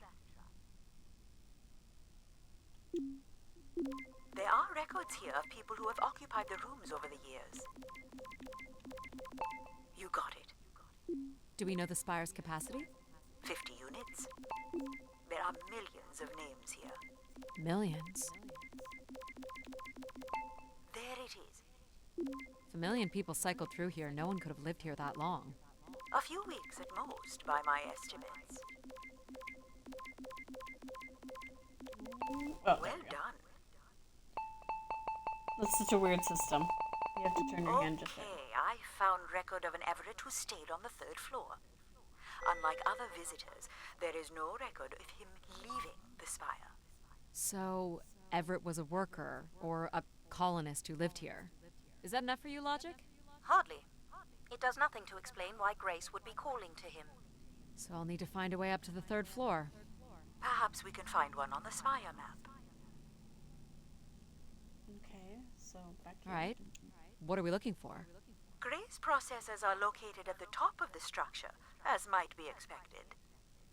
There are records here of people who have occupied the rooms over the years. You got it. Do we know the Spire's capacity? 50 units. There are millions of names here. Millions. There it is. If a million people cycled through here, no one could have lived here that long. A few weeks at most, by my estimates. Oh, there Well we go. done. That's such a weird system. You have to turn your hand just right. Okay, I found record of an Everett who stayed on the 3rd floor. Unlike other visitors, there is no record of him leaving the Spire. So, Everett was a worker, or a colonist who lived here. Is that enough for you, Logic? Hardly. It does nothing to explain why Grace would be calling to him. So I'll need to find a way up to the 3rd floor. Perhaps we can find one on the Spire map. Okay, so back to All right. What are we looking for? Grace processors are located at the top of the structure, as might be expected.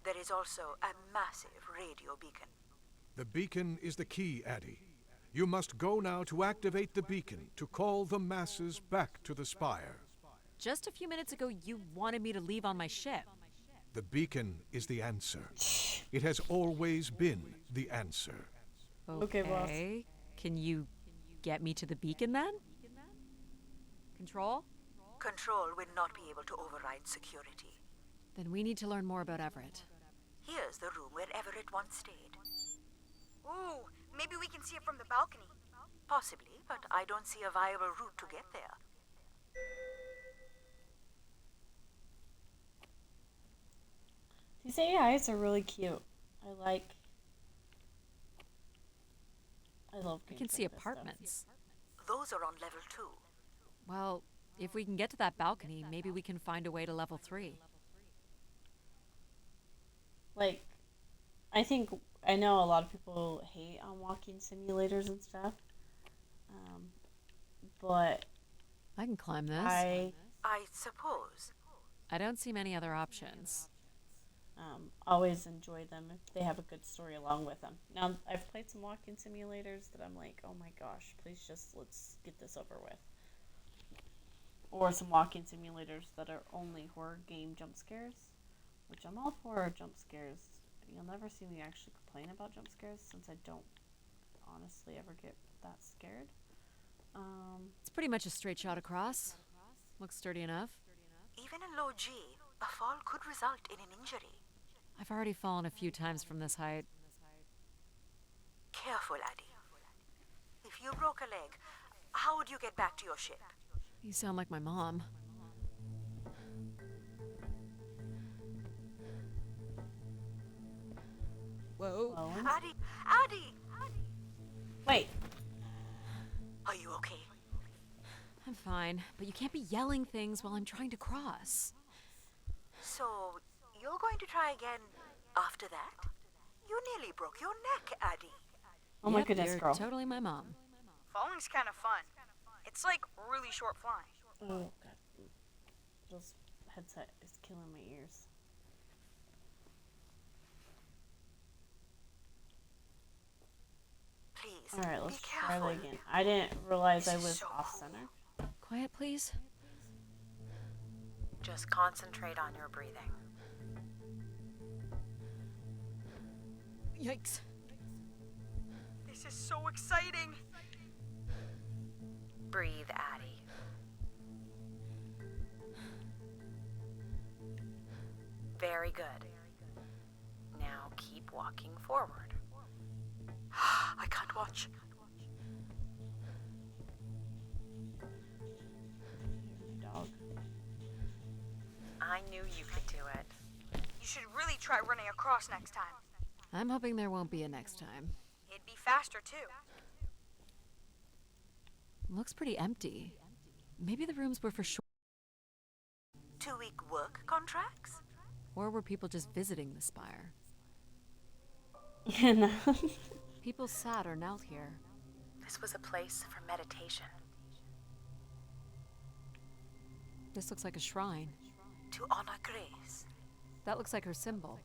There is also a massive radio beacon. The beacon is the key, Addie. You must go now to activate the beacon to call the masses back to the spire. Just a few minutes ago, you wanted me to leave on my ship. The beacon is the answer. It has always been the answer. Okay, boss. Can you get me to the beacon then? Control? Control will not be able to override security. Then we need to learn more about Everett. Here's the room where Everett once stayed. Ooh, maybe we can see it from the balcony. Possibly, but I don't see a viable route to get there. These AIs are really cute. I love We games can see like this stuff. apartments. Those are on level 2. Well, if we can get to that balcony, maybe we can find a way to level 3. Like, I know a lot of people hate on walking simulators and stuff, but I can climb this. I I suppose. I don't see many other options. always enjoy them if they have a good story along with them. Now, I've played some walking simulators that I'm like, oh my gosh, please just let's get this over with. Or some walking simulators that are only horror game jump scares, which I'm all for jump scares. You'll never see me actually complain about jump scares since I don't honestly ever get that scared. It's pretty much a straight shot across. Looks sturdy enough. Even in low G, a fall could result in an injury. I've already fallen a few times from this height. Careful, Addie. If you broke a leg, how would you get back to your ship? You sound like my mom. Whoa. Oh, Addie! Addie! wait. Are you okay? I'm fine, but you can't be yelling things while I'm trying to cross. So, you're going to try again after that? You nearly broke your neck, Addie. Oh my Yep, goodness, you're girl. totally my mom. Falling's kind of fun. It's like really short flying. Oh god, this headset is killing my ears. Please, All right, be let's try careful. that again. I didn't realize I This is was so off cool. center. Quiet, please. Just concentrate on your breathing. Yikes. This is so exciting. Breathe, Addie. Very good. Now keep walking forward. I can't watch. Dog. I knew you could do it. You should really try running across next time. I'm hoping there won't be a next time. It'd be faster too. Looks pretty empty. Maybe the rooms were for short, 2-week work contracts? or were people just visiting the spire? You know? People sat or knelt here. This was a place for meditation. This looks like a shrine. To honor Grace. That looks like her symbol.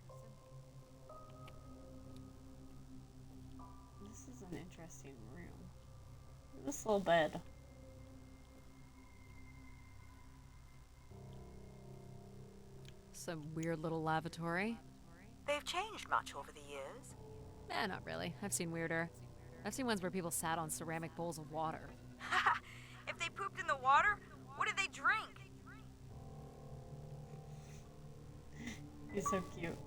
This is an interesting room. This little bed. Some weird little lavatory. They've changed much over the years. Not really. I've seen weirder. I've seen ones where people sat on ceramic bowls of water. If they pooped in the water, what did they drink? He's so cute.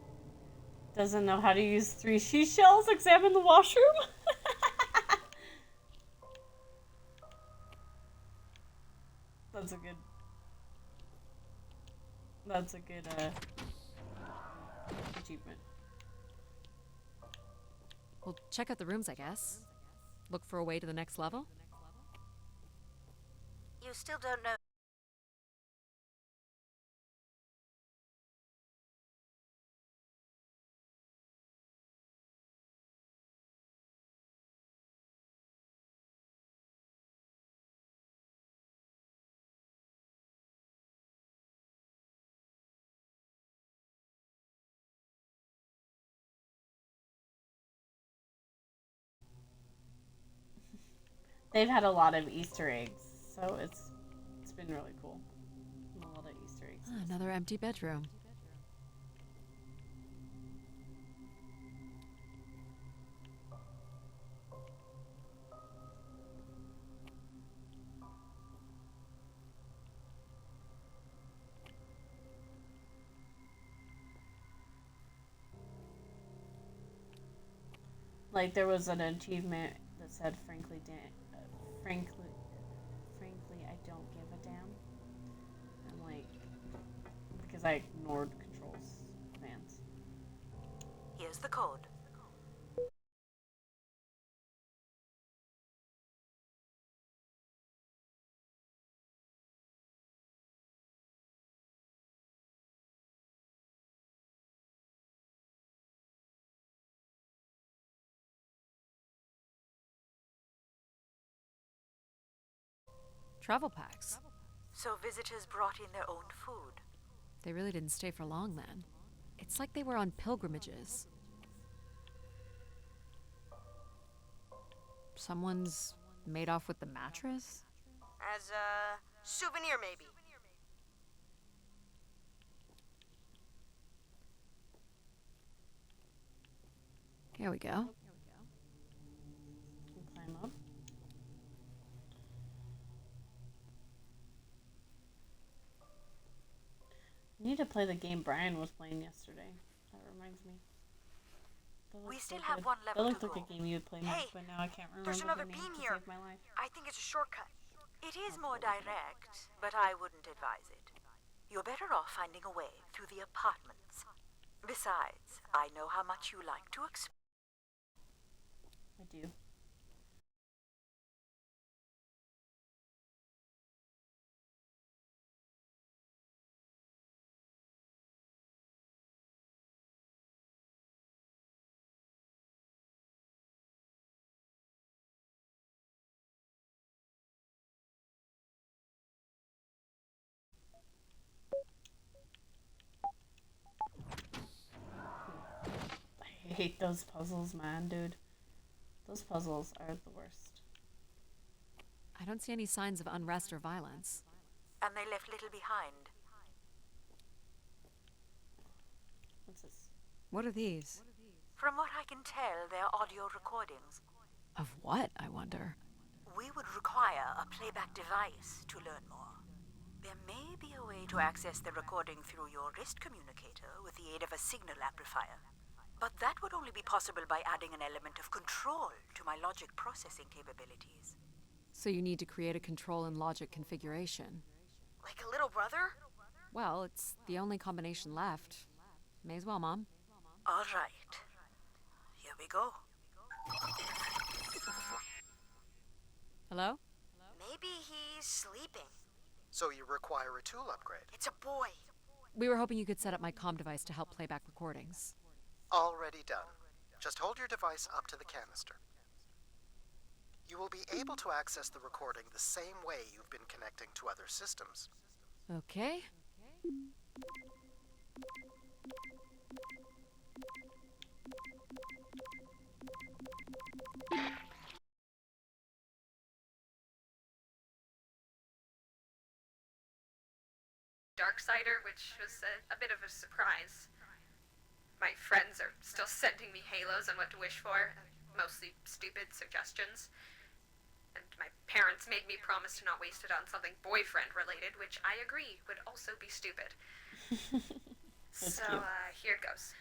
Doesn't know how to use 3 seashells. Examine the washroom. That's a good. That's a good achievement. Well, check out the rooms, I guess. Look for a way to the next level. You still don't know They've had a lot of Easter eggs, so it's been really cool. A lot of Easter eggs. Another empty bedroom. Like there was an achievement that said, frankly, I don't give a damn. I'm like, because I ignored controls commands. Here's the code. Travel packs. So visitors brought in their own food. They really didn't stay for long then. It's like they were on pilgrimages. Someone's made off with the mattress? As a souvenir, maybe. Here we go. You can climb up. I need to play the game Brian was playing yesterday. That reminds me. We still have one That level looked to like go. a game you would play, Hey, but now I can't remember there's another the name beam to here. save my life. I think it's a shortcut. It is more direct, but I wouldn't advise it. You're better off finding a way through the apartments. Besides, I know how much you like to explore. I do. I hate those puzzles, man, dude. Those puzzles are the worst. I don't see any signs of unrest or violence. And they left little behind. What's this? What are these? From what I can tell, they're audio recordings. Of what, I wonder? We would require a playback device to learn more. There may be a way to access the recording through your wrist communicator with the aid of a signal amplifier. But that would only be possible by adding an element of control to my logic processing capabilities. So you need to create a control and logic configuration. Like a little brother? Well, it's the only combination left. May as well, Mom. All right. Here we go. Hello? Maybe he's sleeping. So you require a tool upgrade. It's a boy. We were hoping you could set up my comm device to help play back recordings. Already done. Just hold your device up to the canister. You will be able to access the recording the same way you've been connecting to other systems. Okay. Darksider, which was a bit of a surprise. My friends are still sending me halos on what to wish for, mostly stupid suggestions. And my parents made me promise to not waste it on something boyfriend related, which I agree would also be stupid. So, here it goes.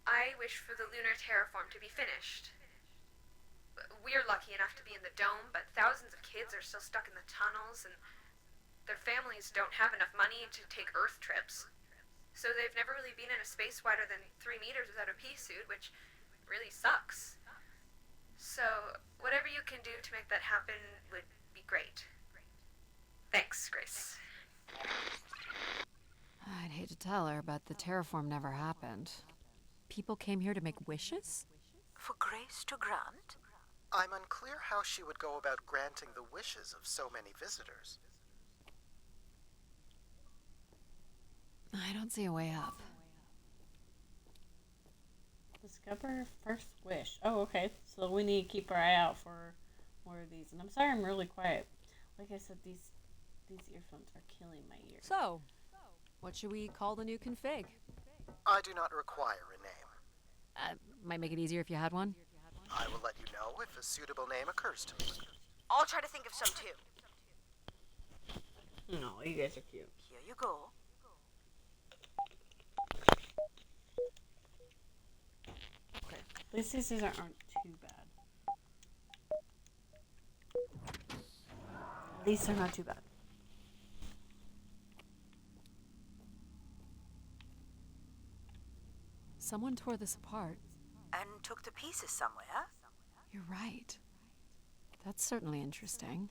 I wish for the lunar terraform to be finished. We're lucky enough to be in the dome, but thousands of kids are still stuck in the tunnels, and their families don't have enough money to take Earth trips. So they've never really been in a space wider than 3 meters without a pea suit, which really sucks. So, whatever you can do to make that happen would be great. Thanks, Grace. I'd hate to tell her, but the terraform never happened. People came here to make wishes? For Grace to grant? I'm unclear how she would go about granting the wishes of so many visitors. I don't see a way up. Discover first wish. Oh, okay. So we need to keep our eye out for more of these. And I'm sorry I'm really quiet. Like I said, these earphones are killing my ears. So, what should we call the new config? I do not require a name. Might make it easier if you had one. I will let you know if a suitable name occurs to me. I'll try to think of some too. No, you guys are cute. Here you go. Okay. At least these aren't too bad. At least they're not too bad. Someone tore this apart. And took to pieces somewhere. You're right. That's certainly interesting.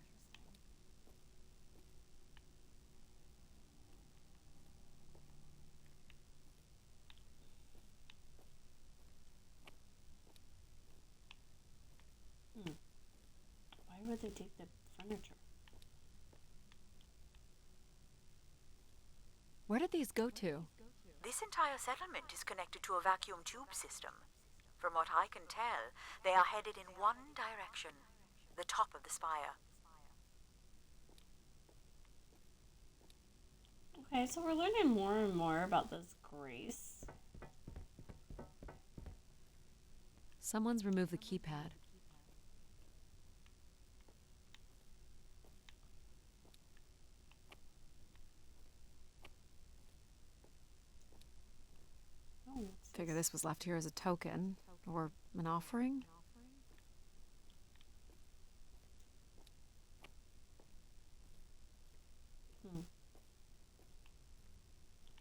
Why would they take the furniture? Where did these go to? This entire settlement is connected to a vacuum tube system. From what I can tell, they are headed in one direction, the top of the spire. Okay, so we're learning more and more about this Grace. Someone's removed the keypad. Oh, Figure this was left here as a token, or an offering.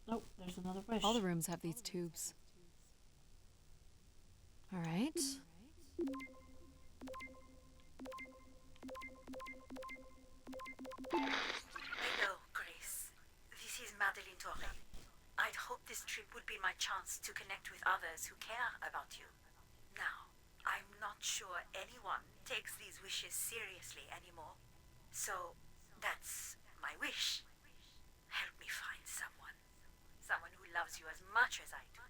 Oh, there's another wish. All the rooms have these tubes. All right. Hello, Grace. This is Madeline Torre. I'd hoped this trip would be my chance to connect with others who care about you. Now, I'm not sure anyone takes these wishes seriously anymore. So, that's my wish. Help me find someone. Someone who loves you as much as I do.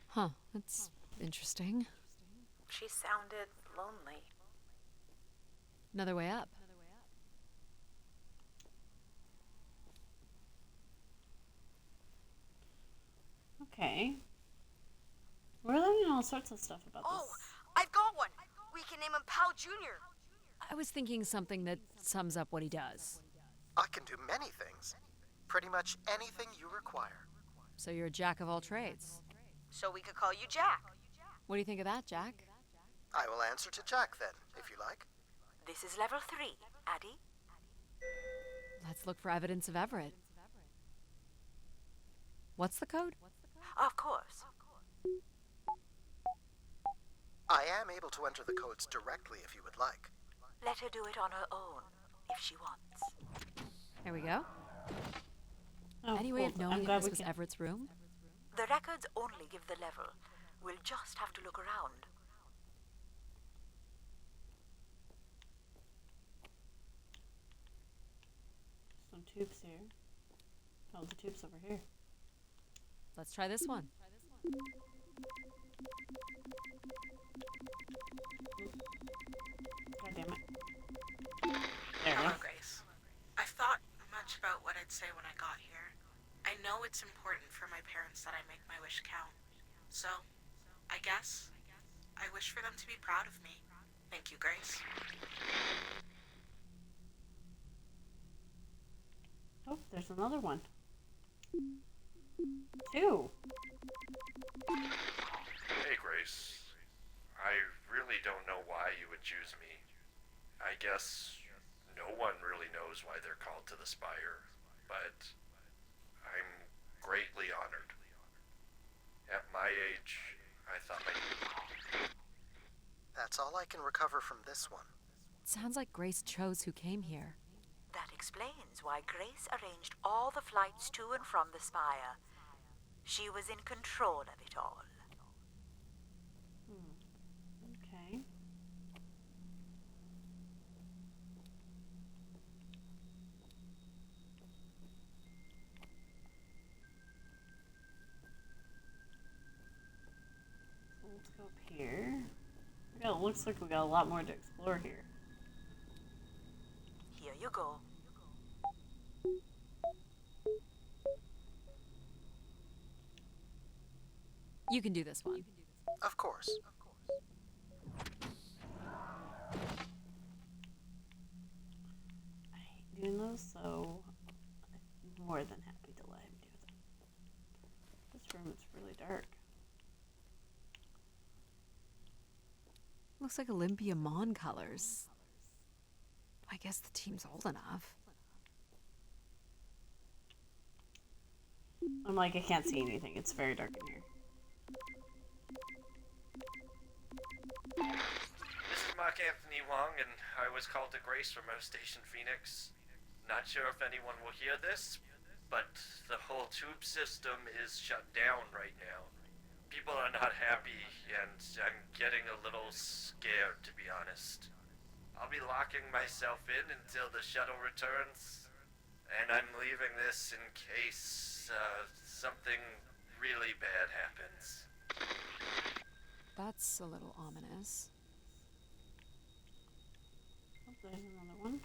Huh, that's interesting. She sounded lonely. Another way up. Okay. We're learning all sorts of stuff about Oh, this. I've got one. We can name him Pal Jr. I was thinking something that sums up what he does. I can do many things. Pretty much anything you require. So you're a jack of all trades. So we could call you Jack. What do you think of that, Jack? I will answer to Jack then, if you like. This is level 3, Addie. Let's look for evidence of Everett. What's the code? Of course. I am able to enter the codes directly if you would like. Let her do it on her own, if she wants. There we go. Oh, Any way cool. of knowing I'm if glad this we was can. Everett's room? The records only give the level. We'll just have to look around. Some tubes here. Oh, the tube's over here. Let's try this one. God damn it. There we Hello, go. Grace. I've thought much about what I'd say when I got here. I know it's important for my parents that I make my wish count. So, I guess I wish for them to be proud of me. Thank you, Grace. Oh, there's another one. 2. Hey, Grace. I really don't know why you would choose me. I guess no one really knows why they're called to the Spire, but I'm greatly honored. At my age, I thought That's all I can recover from this one. It sounds like Grace chose who came here. That explains why Grace arranged all the flights to and from the spire. She was in control of it all. Okay. So let's go up here. We got a Well, it looks like we got a lot more to explore here. Here you go. You can do this one. Of course. I hate doing those, so I'm more than happy to let him do them. This room is really dark. Looks like Olympia Mon colors. I guess the team's old enough. I'm like, I can't see anything. It's very dark in here. This is Mark Anthony Wong, and I was called to Grace from our station Phoenix. Not sure if anyone will hear this, but the whole tube system is shut down right now. People are not happy, and I'm getting a little scared, to be honest. I'll be locking myself in until the shuttle returns, and I'm leaving this in case something really bad happens. That's a little ominous. Oh, there's another one.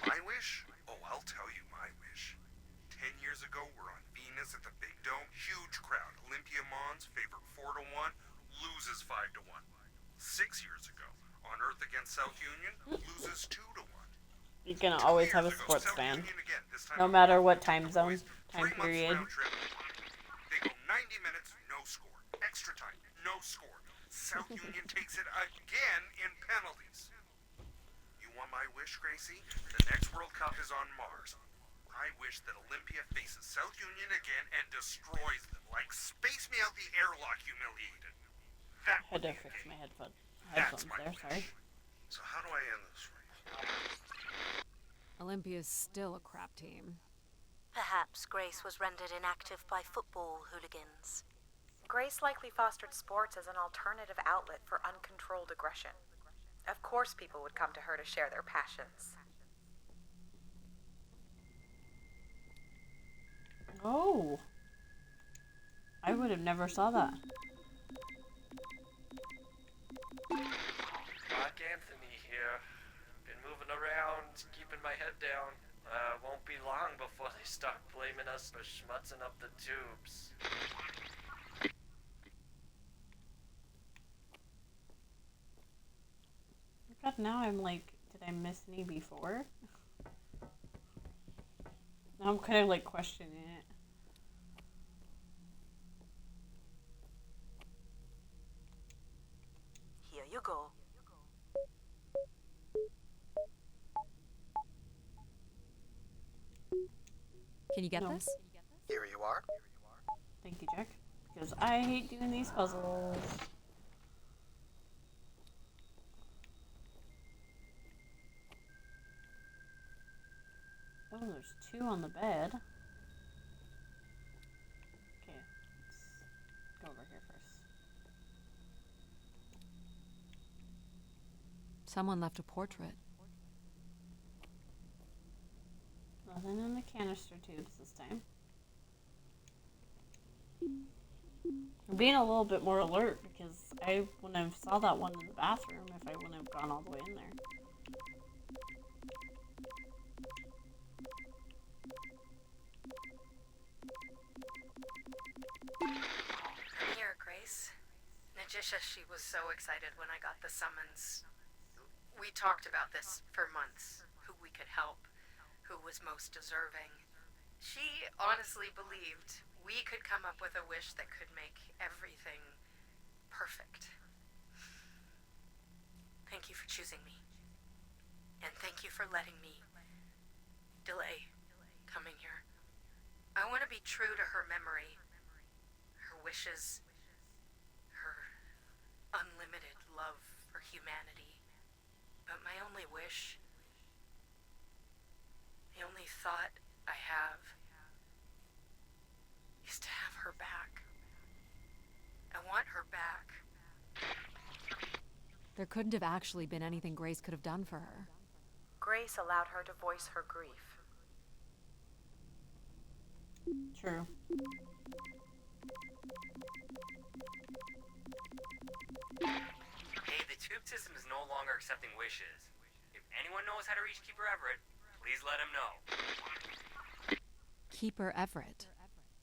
My wish? Oh, I'll tell you my wish. 10 years ago, we're on Venus at the Big Dome. Huge crowd. Olympia Mons favored 4-1, loses 5-1. 6 years ago, on Earth against South Union, loses 2-1. You're gonna 2 always years have a ago, sports South fan. Union again, this time No on matter Earth what against time the zone, boys. time 3 months period. round trip. They go 90 minutes, no score. Extra time, no score. South Union takes it again in penalties. You want my wish, Gracie? The next World Cup is on Mars. I wish that Olympia faces South Union again and destroys them, like Space Me Out the Airlock humiliated. That Had would to be a fix day. my headphones That's my there, wish. sorry. So how do I end this race? Olympia's still a crap team. Perhaps Grace was rendered inactive by football hooligans. Grace likely fostered sports as an alternative outlet for uncontrolled aggression. Of course, people would come to her to share their passions. Oh! I would have never saw that. Mark Anthony here. Been moving around, keeping my head down. Won't be long before they start blaming us for schmutzing up the tubes. God, now I'm like, did I miss any before? Now I'm kind of like questioning it. Here you go. Can you get No. this? Here you are. Thank you, Jack. Because I hate doing these puzzles. Oh, there's 2 on the bed. Okay, let's go over here first. Someone left a portrait. Nothing in the canister tubes this time. I'm being a little bit more alert because I wouldn't have saw that one in the bathroom if I wouldn't have gone all the way in there. I'm here, Grace. Najisha, she was so excited when I got the summons. We talked about this for months, who we could help, who was most deserving. She honestly believed we could come up with a wish that could make everything perfect. Thank you for choosing me. And thank you for letting me delay coming here. I want to be true to her memory, her wishes, her unlimited love for humanity. But my only wish, the only thought I have, is to have her back. I want her back. There couldn't have actually been anything Grace could have done for her. Grace allowed her to voice her grief. True. Hey, the tube system is no longer accepting wishes. If anyone knows how to reach Keeper Everett, please let him know. Keeper Everett.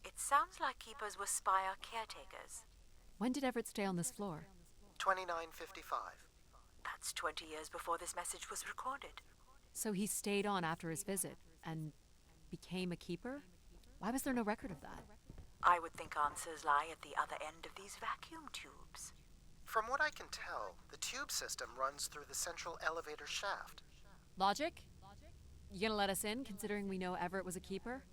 It sounds like keepers were spire caretakers. When did Everett stay on this floor? 2955. That's 20 years before this message was recorded. So he stayed on after his visit and became a keeper? Why was there no record of that? I would think answers lie at the other end of these vacuum tubes. From what I can tell, the tube system runs through the central elevator shaft. Logic? You gonna let us in, considering we know Everett was a keeper?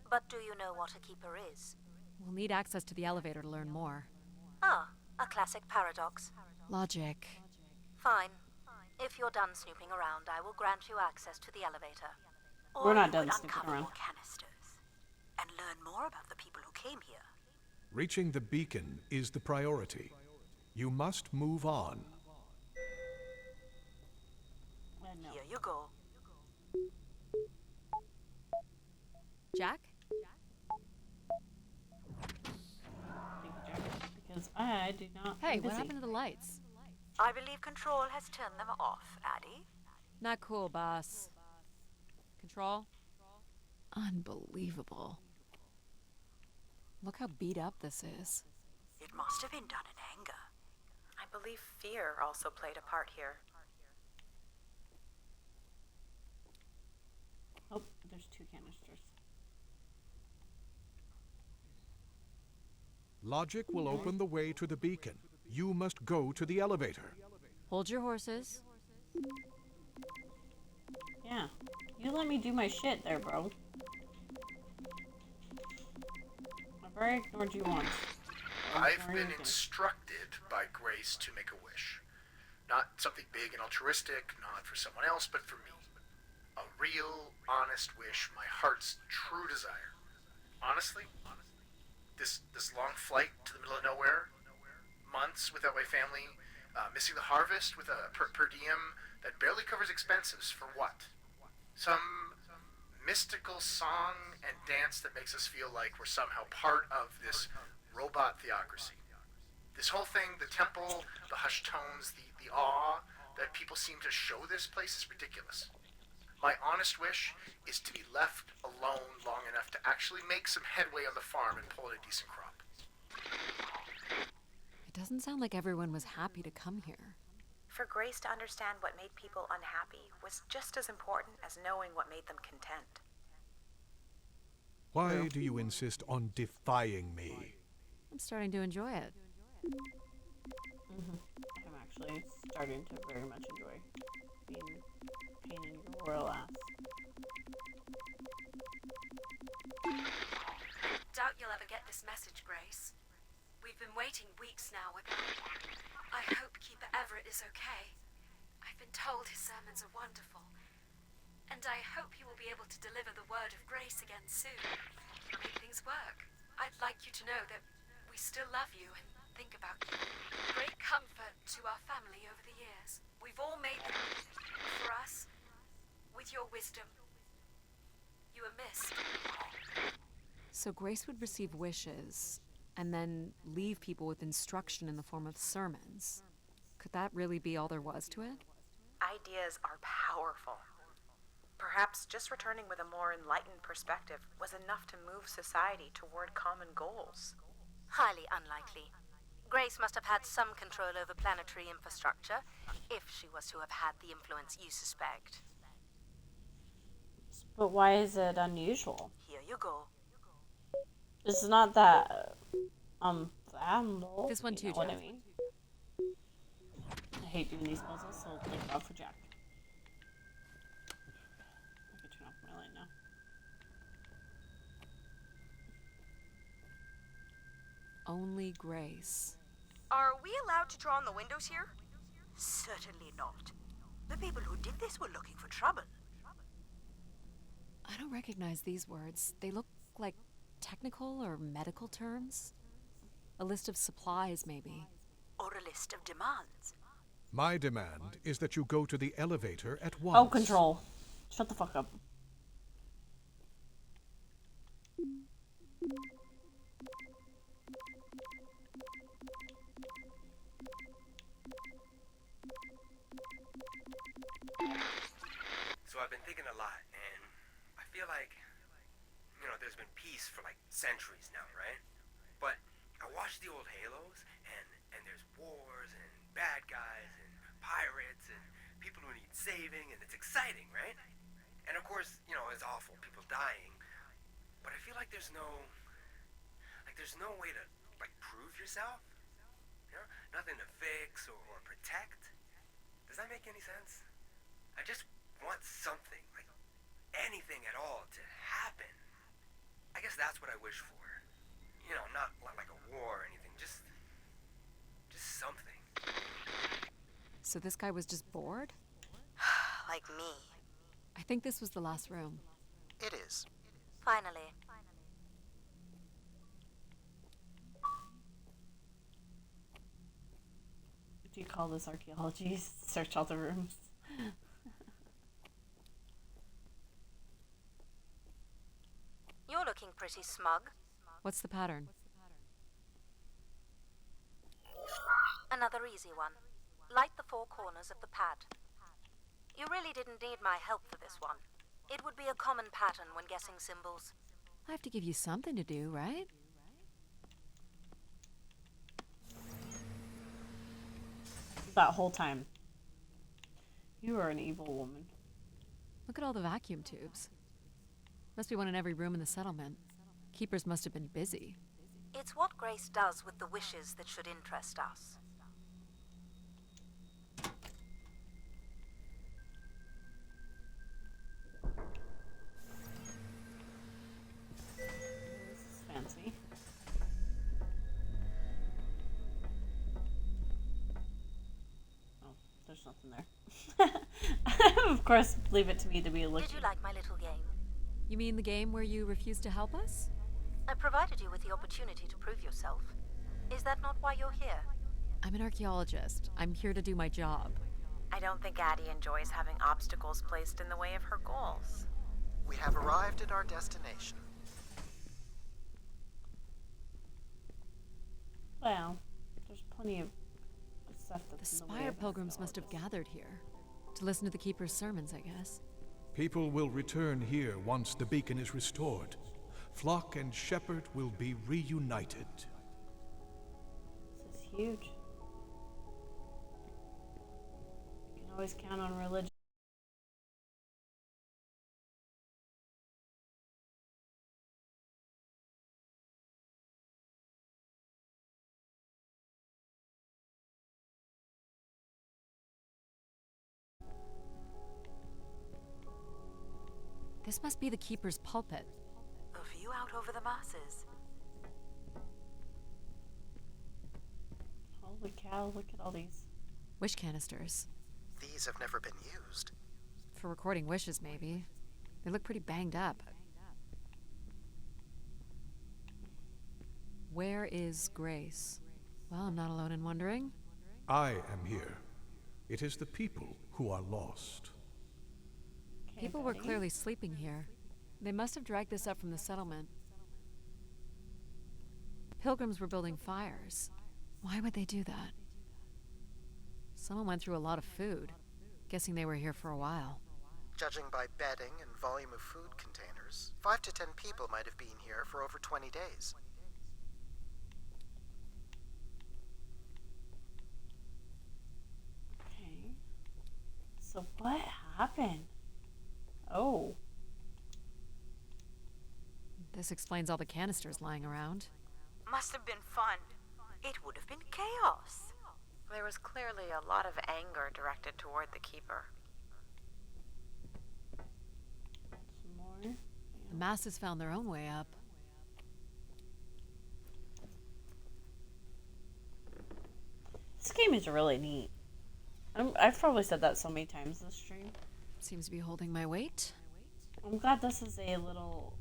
But do you know what a keeper is? We'll need access to the elevator to learn more. Ah, a classic paradox. Logic. Fine. If you're done snooping around, I will grant you access to the elevator. We're not you done could snooping uncover around. more canisters and learn more about the people who came here. Reaching the beacon is the priority. You must move on. No. Here you go. Jack? Thank you, Jack. Because I do not. Hey, I'm what busy. happened to the lights? I believe Control has turned them off, Addie. Not cool, boss. Control? Unbelievable. Look how beat up this is. It must have been done in anger. I believe fear also played a part here. Oh, there's 2 canisters. Logic will open the way to the beacon. You must go to the elevator. Hold your horses. Yeah. You let me do my shit there, bro. I've already ignored you once. I've been instructed by Grace to make a wish. Not something big and altruistic, not for someone else, but for me. A real, honest wish, my heart's true desire. Honestly, this long flight to the middle of nowhere, months without my family, missing the harvest with a per diem that barely covers expenses, for what? Some mystical song and dance that makes us feel like we're somehow part of this robot theocracy. This whole thing, the temple, the hushed tones, the awe that people seem to show this place is ridiculous. My honest wish is to be left alone long enough to actually make some headway on the farm and pull in a decent crop. It doesn't sound like everyone was happy to come here. For Grace to understand what made people unhappy was just as important as knowing what made them content. Why do you insist on defying me? I'm starting to enjoy it. I'm actually starting to very much enjoy being a pain in your royal ass. Doubt you'll ever get this message, Grace. We've been waiting weeks now. I hope Keeper Everett is okay. I've been told his sermons are wonderful. And I hope he will be able to deliver the word of grace again soon. Make things work. I'd like you to know that we still love you and think about you. Great comfort to our family over the years. We've all made them for us. With your wisdom, you are missed. So Grace would receive wishes and then leave people with instruction in the form of sermons. Could that really be all there was to it? Ideas are powerful. Perhaps just returning with a more enlightened perspective was enough to move society toward common goals. Highly unlikely. Grace must have had some control over planetary infrastructure, if she was to have had the influence you suspect. But why is it unusual? Here you go. It's not that valuable. This one too, you know what I Jeff. mean? I hate doing these puzzles, so thank God for Jack. I can turn off my light now. Only Grace. Are we allowed to draw on the windows here? Certainly not. The people who did this were looking for trouble. I don't recognize these words. They look like technical or medical terms. A list of supplies, maybe. Or a list of demands. My demand is that you go to the elevator at once. Oh, Control. Shut the fuck up. I've been thinking a lot, and I feel like, there's been peace for like centuries now, right? But I watch the old Halos, and there's wars and bad guys and pirates and people who need saving, and it's exciting, right? And of course, it's awful, people dying. But I feel like there's no way to like prove yourself. Nothing to fix or protect. Does that make any sense? I just want something, like anything at all, to happen. I guess that's what I wish for. Not like a war or anything, just something. So this guy was just bored? Like me. I think this was the last room. It is. Finally. Do you call this archaeology? Search all the rooms. You're looking pretty smug. What's the pattern? Another easy one. Light the four corners of the pad. You really didn't need my help for this one. It would be a common pattern when guessing symbols. I have to give you something to do, right? That whole time. You are an evil woman. Look at all the vacuum tubes. Must be one in every room in the settlement. Keepers must have been busy. It's what Grace does with the wishes that should interest us. This is fancy. Oh, there's nothing there. Of course, leave it to me to be looking. Did you like my little game? You mean the game where you refused to help us? I provided you with the opportunity to prove yourself. Is that not why you're here? I'm an archaeologist. I'm here to do my job. I don't think Addie enjoys having obstacles placed in the way of her goals. We have arrived at our destination. Well, there's plenty of stuff The that's in the way Spire of pilgrims must have archaeologists. gathered here to listen to the Keeper's sermons, I guess. People will return here once the beacon is restored. Flock and shepherd will be reunited. This is huge. You can always count on religion. This must be the Keeper's pulpit. A view out over the masses. Holy cow, look at all these. Wish canisters. These have never been used. For recording wishes, maybe. They look pretty banged up. Where is Grace? Well, I'm not alone in wondering. I am here. It is the people who are lost. Okay, People were buddy. clearly sleeping here. They must have dragged this up from the settlement. Pilgrims were building fires. Why would they do that? Someone went through a lot of food. Guessing they were here for a while. Judging by bedding and volume of food containers, 5 to 10 people might have been here for over 20 days. Okay. So what happened? Oh. This explains all the canisters lying around. Must have been fun. It would have been chaos. There was clearly a lot of anger directed toward the Keeper. Some more. The masses found their own way up. This game is really neat. I've probably said that so many times this stream. Seems to be holding my weight. I'm glad this is a little.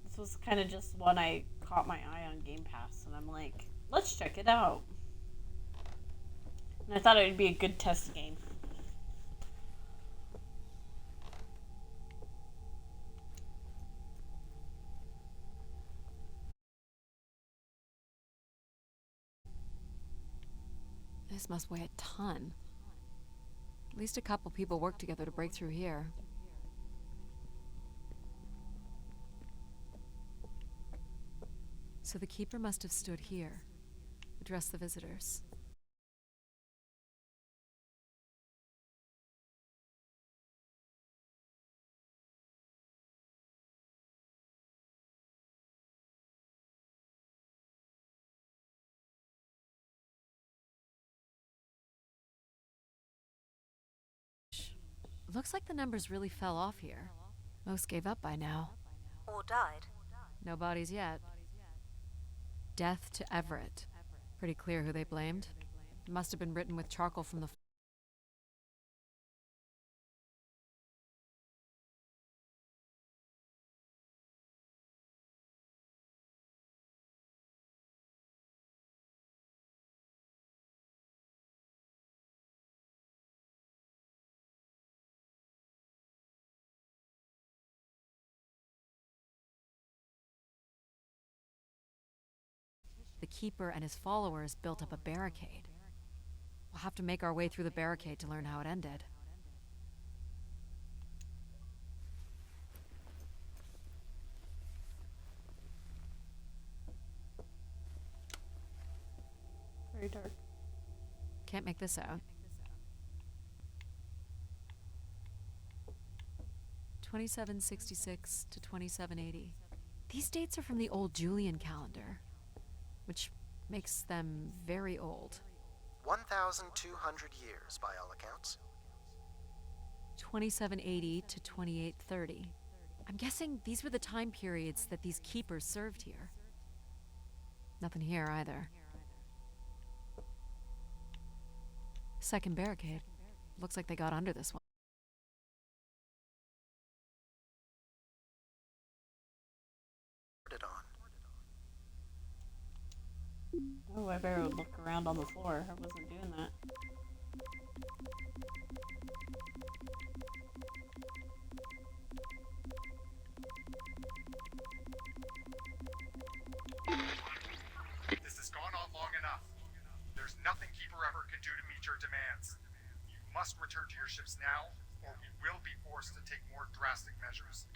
This was kind of just one I caught my eye on Game Pass, and I'm like, let's check it out. And I thought it would be a good test game. This must weigh a ton. At least a couple people worked together to break through here. So the Keeper must have stood here, addressed the visitors. Looks like the numbers really fell off here. Most gave up by now. Or died. No bodies yet. Death to Everett. Pretty clear who they blamed. Must have been written with charcoal from the The Keeper and his followers built up a barricade. We'll have to make our way through the barricade to learn how it ended. Very dark. Can't make this out. 2766 to 2780. These dates are from the old Julian calendar, which makes them very old. 1,200 years, by all accounts. 2780 to 2830. I'm guessing these were the time periods that these keepers served here. Nothing here either. Second barricade. Looks like they got under this one. It on. Oh, I better look around on the floor. I wasn't doing that. This has gone on long enough. There's nothing Keeper Everett can do to meet your demands. You must return to your ships now, or we will be forced to take more drastic measures.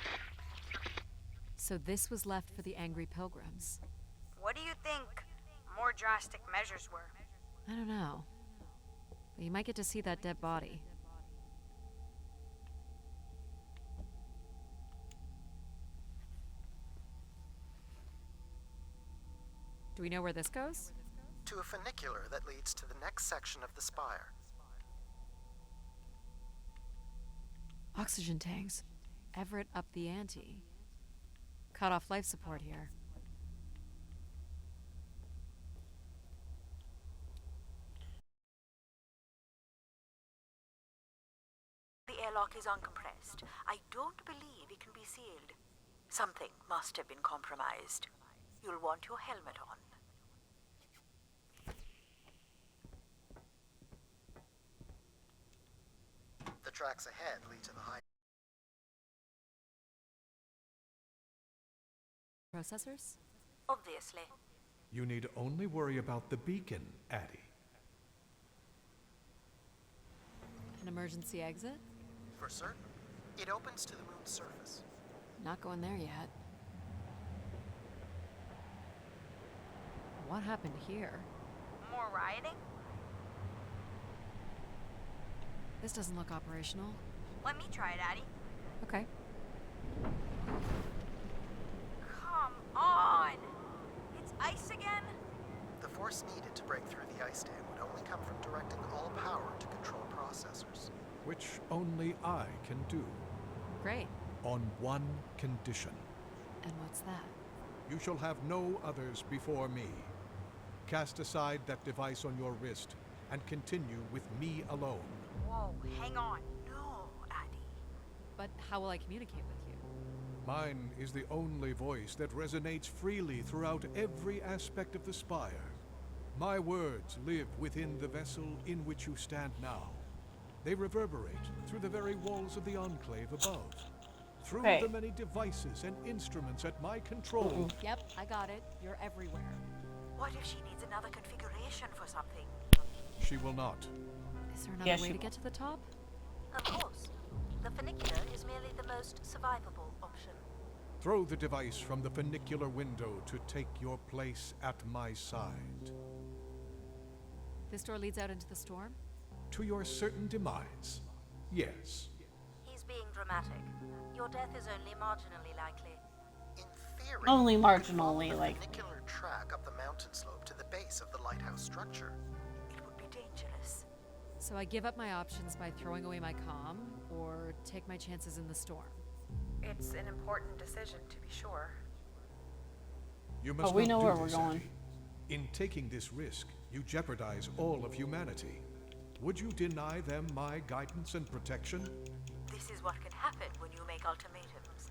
So this was left for the angry pilgrims. What do you think more drastic measures were? I don't know. But you might get to see that dead body. Do we know where this goes? To a funicular that leads to the next section of the spire. Oxygen tanks. Everett upped the ante. Cut off life support here. The airlock is uncompressed. I don't believe it can be sealed. Something must have been compromised. You'll want your helmet on. The tracks ahead lead to the high. Processors? Obviously. You need only worry about the beacon, Addie. An emergency exit? For certain. It opens to the moon's surface. Not going there yet. What happened here? More rioting? This doesn't look operational. Let me try it, Addie. Okay. Come on! It's ice again? The force needed to break through the ice dam would only come from directing all power to control processors. Which only I can do. Great. On one condition. And what's that? You shall have no others before me. Cast aside that device on your wrist and continue with me alone. Whoa, hang on. No, Addie. But how will I communicate with you? Mine is the only voice that resonates freely throughout every aspect of the spire. My words live within the vessel in which you stand now. They reverberate through the very walls of the enclave above. Through the many devices and instruments at my control. Yep, I got it. You're everywhere. What if she needs another configuration for something? She will not. Is there another way to get to the top? Of course. The funicular is merely the most survivable option. Throw the device from the funicular window to take your place at my side. This door leads out into the storm? To your certain demise, yes. He's being dramatic. Your death is only marginally likely. In theory, Only you could follow marginally, the like. funicular track up the mountain slope to the base of the lighthouse structure. It would be dangerous. So I give up my options by throwing away my comm, or take my chances in the storm. It's an important decision, to be sure. You must we not know do where we're this, going. Eddie. In taking this risk, you jeopardize all of humanity. Would you deny them my guidance and protection? This is what can happen when you make ultimatums.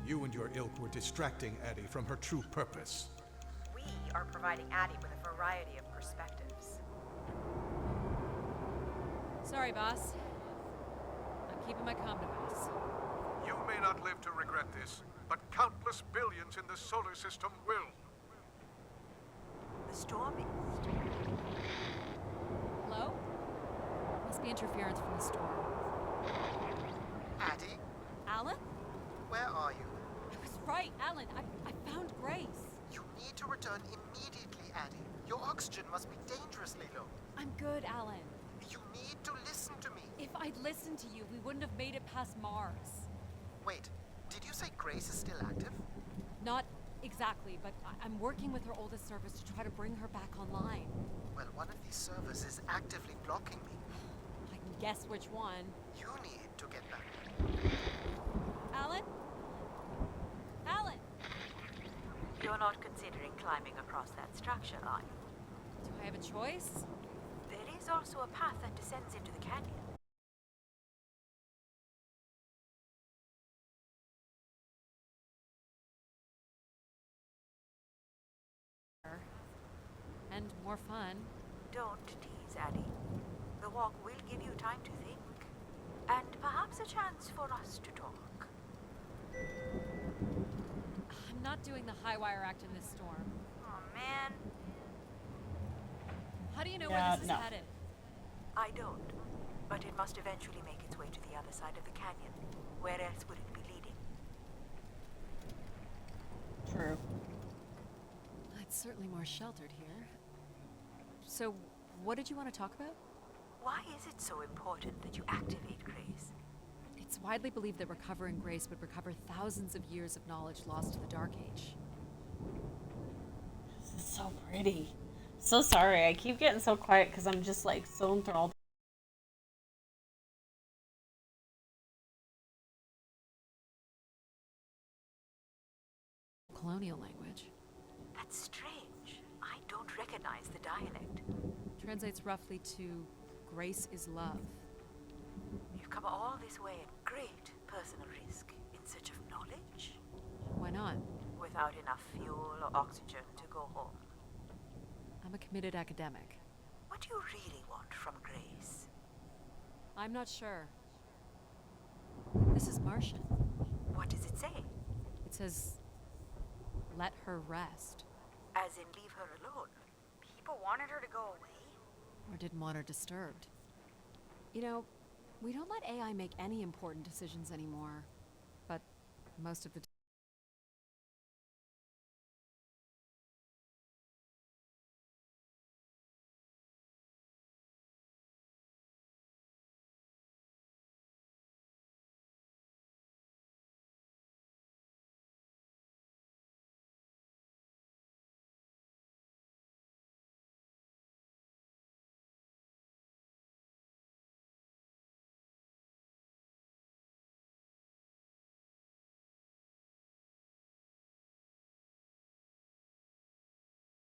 You and your ilk were distracting Addie from her true purpose. We are providing Addie with a variety of perspectives. Sorry, boss. I'm keeping my comm device. You may not live to regret this, but countless billions in the solar system will. The storm is... Hello? Must be interference from the storm. Addie, Alan? where are you? I was right, Alan. I found Grace. You need to return immediately, Addie. Your oxygen must be dangerously low. I'm good, Alan. You need to listen to me. If I'd listened to you, we wouldn't have made it past Mars. Wait, did you say Grace is still active? Not exactly, but I'm working with her oldest service to try to bring her back online. Well, one of these servers is actively blocking me. I can guess which one. You need to get back. Alan? Alan! You're not considering climbing across that structure, are you? Do I have a choice? There is also a path that descends into the canyon. And more fun. Don't tease, Addie. The walk will give you time to think. And perhaps a chance for us to talk. I'm not doing the high wire act in this storm. Oh man. How do you know Yeah, where this is no. headed? I don't. But it must eventually make its way to the other side of the canyon. Where else would it be leading? True. It's certainly more sheltered here. So, what did you want to talk about? Why is it so important that you activate Grace? It's widely believed that recovering Grace would recover thousands of years of knowledge lost to the Dark Age. This is so pretty. So sorry, I keep getting so quiet because I'm just like so enthralled. Colonial language. That's strange. I don't recognize the dialect. Translates roughly to grace is love. You've come all this way at great personal risk in search of knowledge? Why not? Without enough fuel or oxygen to go home. I'm a committed academic. What do you really want from Grace? I'm not sure. This is Martian. What does it say? It says, let her rest. As in leave her alone? People wanted her to go away? Or didn't want her disturbed. You know, we don't let AI make any important decisions anymore. But most of the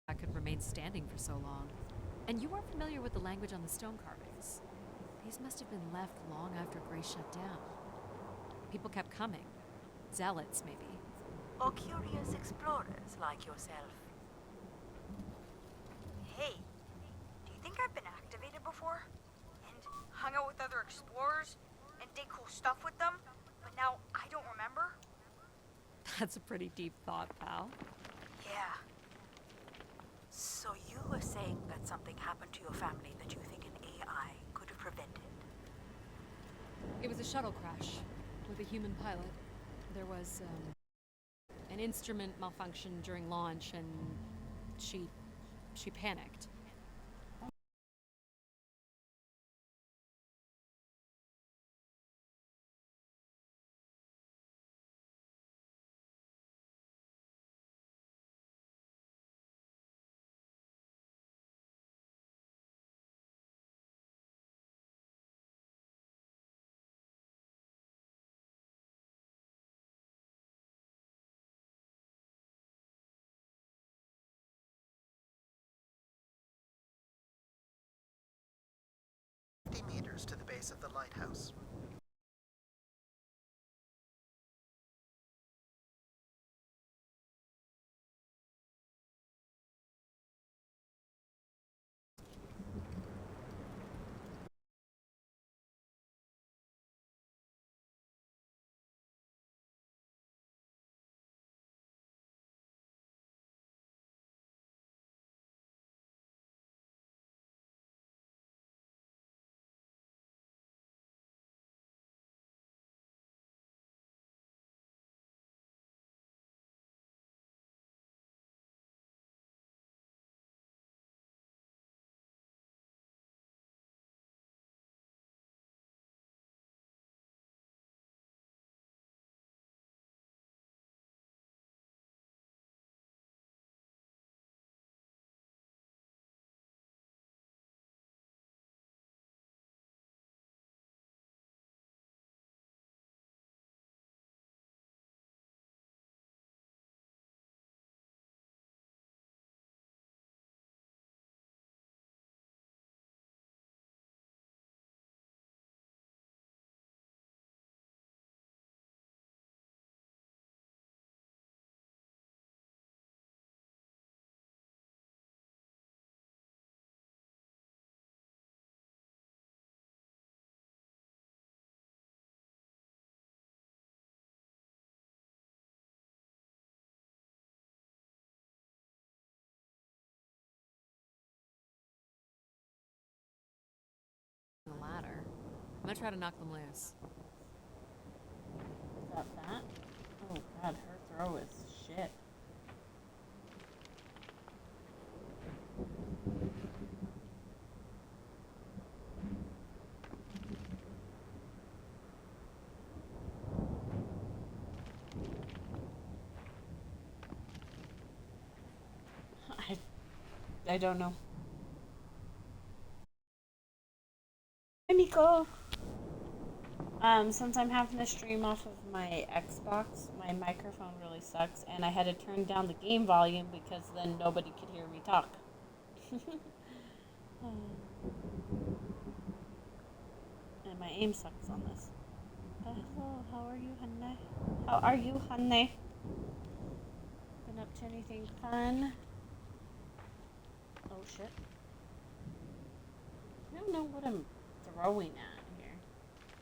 I could remain standing for so long. And you aren't familiar with the language on the stone carvings. These must have been left long after Grace shut down. People kept coming. Zealots, maybe. Or curious explorers like yourself? Hey, do you think I've been activated before? And hung out with other explorers? And did cool stuff with them? But now I don't remember? That's a pretty deep thought, pal. Yeah. So you were saying that something happened to your family that you think an AI could have prevented? It was a shuttle crash with a human pilot. There was, An instrument malfunctioned during launch, and she panicked. Meters to the base of the lighthouse. The ladder. I'm gonna try to knock them loose. Is that that? Oh god, her throw is shit. I don't know. Hi, Miko. Since I'm having to stream off of my Xbox, my microphone really sucks, and I had to turn down the game volume because then nobody could hear me talk. And my aim sucks on this. Hello, how are you, honey? How are you, honey? Been up to anything fun? Oh shit. I don't know what I'm throwing at here.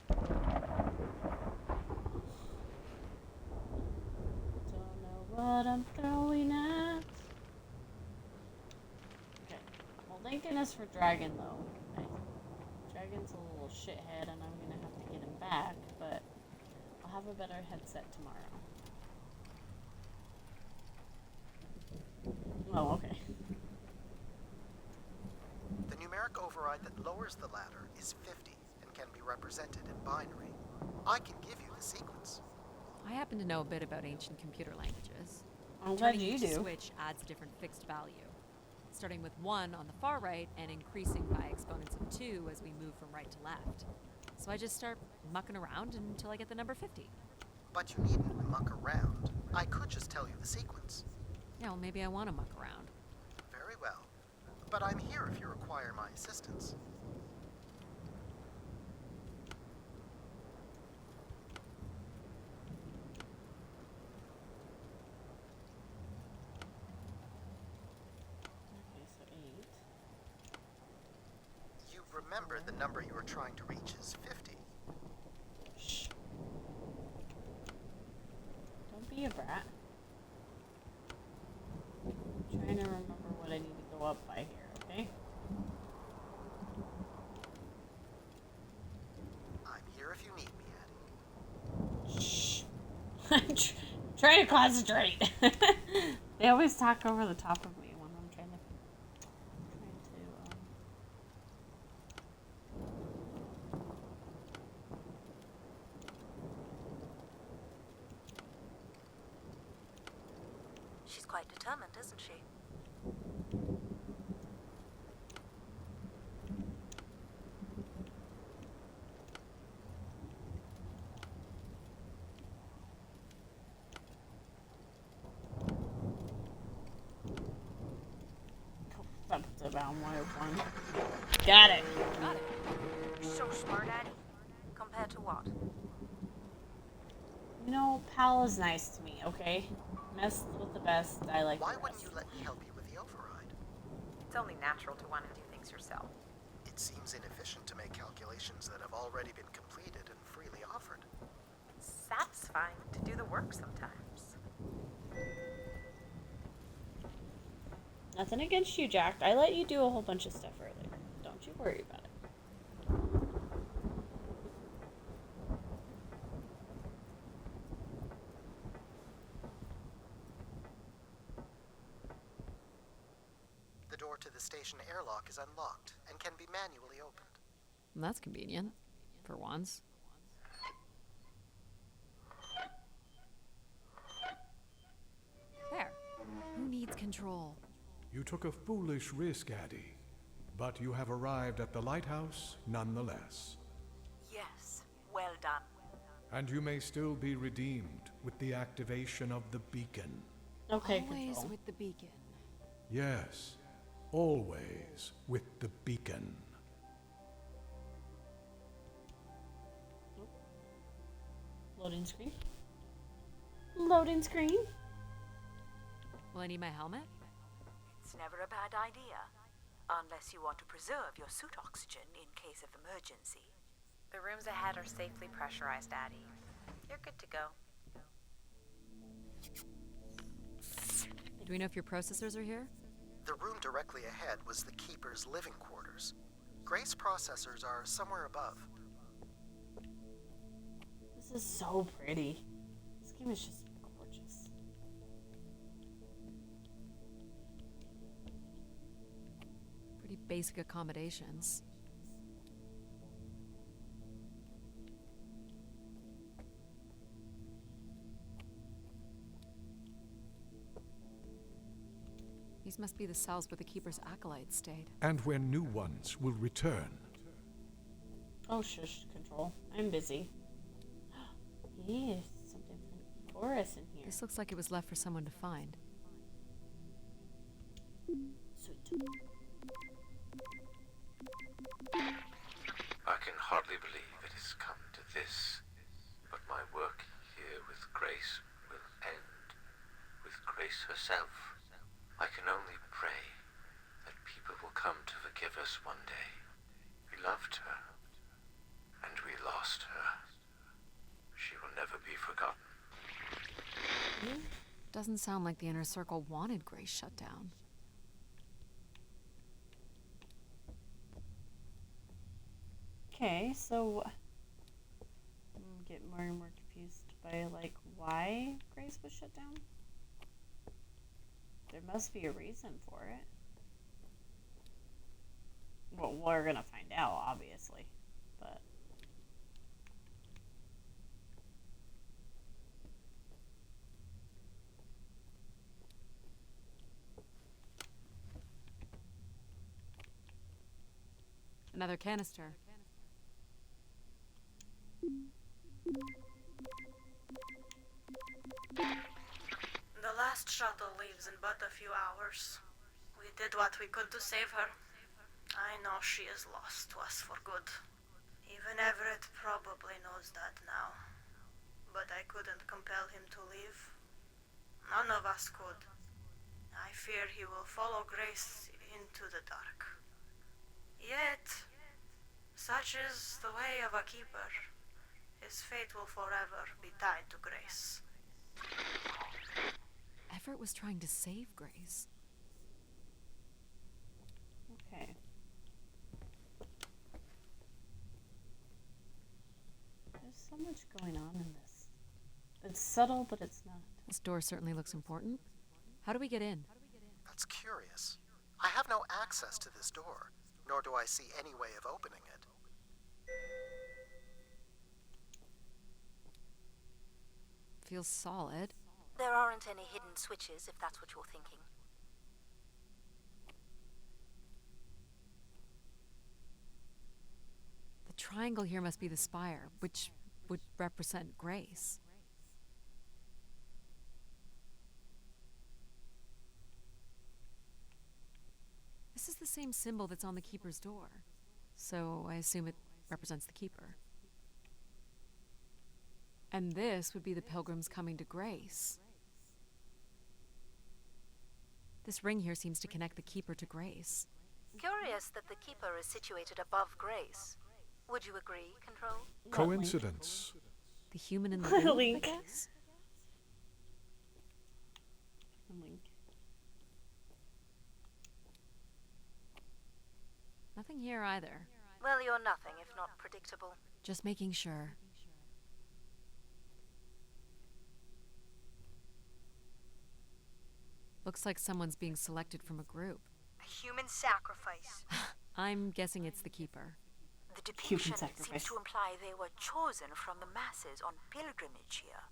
Don't know what I'm throwing at. Okay. Well, thank goodness for Dragon, though. Dragon's a little shithead, and I'm gonna have to get him back, but I'll have a better headset tomorrow. Oh, okay. The numeric override that lowers the ladder is 50 and can be represented in binary. I can give you the sequence. I happen to know a bit about ancient computer languages. I'm glad Turning you each do. switch adds a different fixed value, starting with 1 on the far right and increasing by exponents of 2 as we move from right to left. So I just start mucking around until I get the number 50. But you needn't muck around. I could just tell you the sequence. Yeah, well, maybe I want to muck around. Very well. But I'm here if you require my assistance. Okay, so 8. You remember the number you are trying to reach is 50. Shh. Don't be a brat. I'm trying to remember what I need to go up by here, okay? I'm here if you need me, Addie. Shh. I'm trying to concentrate. They always talk over the top of me when I'm trying to She's quite determined, isn't she? That puts it about 101. Got it. You're so smart, Addie. Compared to what? You know, Pal is nice to me, okay? Mess with the best, I like Why the wouldn't rest. you let me help you with the override? It's only natural to want to do things yourself. It seems inefficient to make calculations that have already been completed and freely offered. It's satisfying to do the work sometimes. Nothing against you, Jack. I let you do a whole bunch of stuff earlier. Don't you worry about it. The door to the station airlock is unlocked and can be manually opened. That's convenient. For once. There. Who needs control? You took a foolish risk, Addie, but you have arrived at the lighthouse nonetheless. Yes, well done. And you may still be redeemed with the activation of the beacon. Okay, Always Control. with the beacon. Yes, always with the beacon. Loading screen. Loading screen. Will I need my helmet? It's never a bad idea. Unless you want to preserve your suit oxygen in case of emergency. The rooms ahead are safely pressurized, Addie. You're good to go. Do we know if your processors are here? The room directly ahead was the Keeper's living quarters. Grace processors are somewhere above. This is so pretty. This game is just gorgeous. Pretty basic accommodations. These must be the cells where the Keeper's acolytes stayed. And where new ones will return. Oh, shush, Control. I'm busy. Yeah, something for us in here. This looks like it was left for someone to find. Sweet. I can hardly believe it has come to this, but my work here with Grace will end with Grace herself. I can only pray that people will come to forgive us one day. We loved her, and we lost her. She will never be forgotten. Doesn't sound like the Inner Circle wanted Grace shut down. Okay, so I'm getting more and more confused by like why Grace was shut down. There must be a reason for it. Well, we're gonna find out, obviously, but Another canister. The last shuttle leaves in but a few hours. We did what we could to save her. I know she is lost to us for good. Even Everett probably knows that now. But I couldn't compel him to leave. None of us could. I fear he will follow Grace into the dark. Yet, such is the way of a keeper. His fate will forever be tied to Grace. Everett was trying to save Grace. okay. There's so much going on in this. It's subtle, but it's not. This door certainly looks important. How do we get in? That's curious. I have no access to this door, nor do I see any way of opening it. Feels solid. There aren't any hidden switches, if that's what you're thinking. The triangle here must be the spire, which would represent Grace. This is the same symbol that's on the Keeper's door, so I assume it represents the Keeper. And this would be the pilgrims coming to Grace. This ring here seems to connect the Keeper to Grace. Curious that the Keeper is situated above Grace. Would you agree, Control? Coincidence. The human in the loop, I Link. guess? Link. Nothing here either. Well, you're nothing if not predictable. Just making sure. Looks like someone's being selected from a group. A human sacrifice. I'm guessing it's the Keeper. The Human depiction sacrifice. seems to imply they were chosen from the masses on pilgrimage here.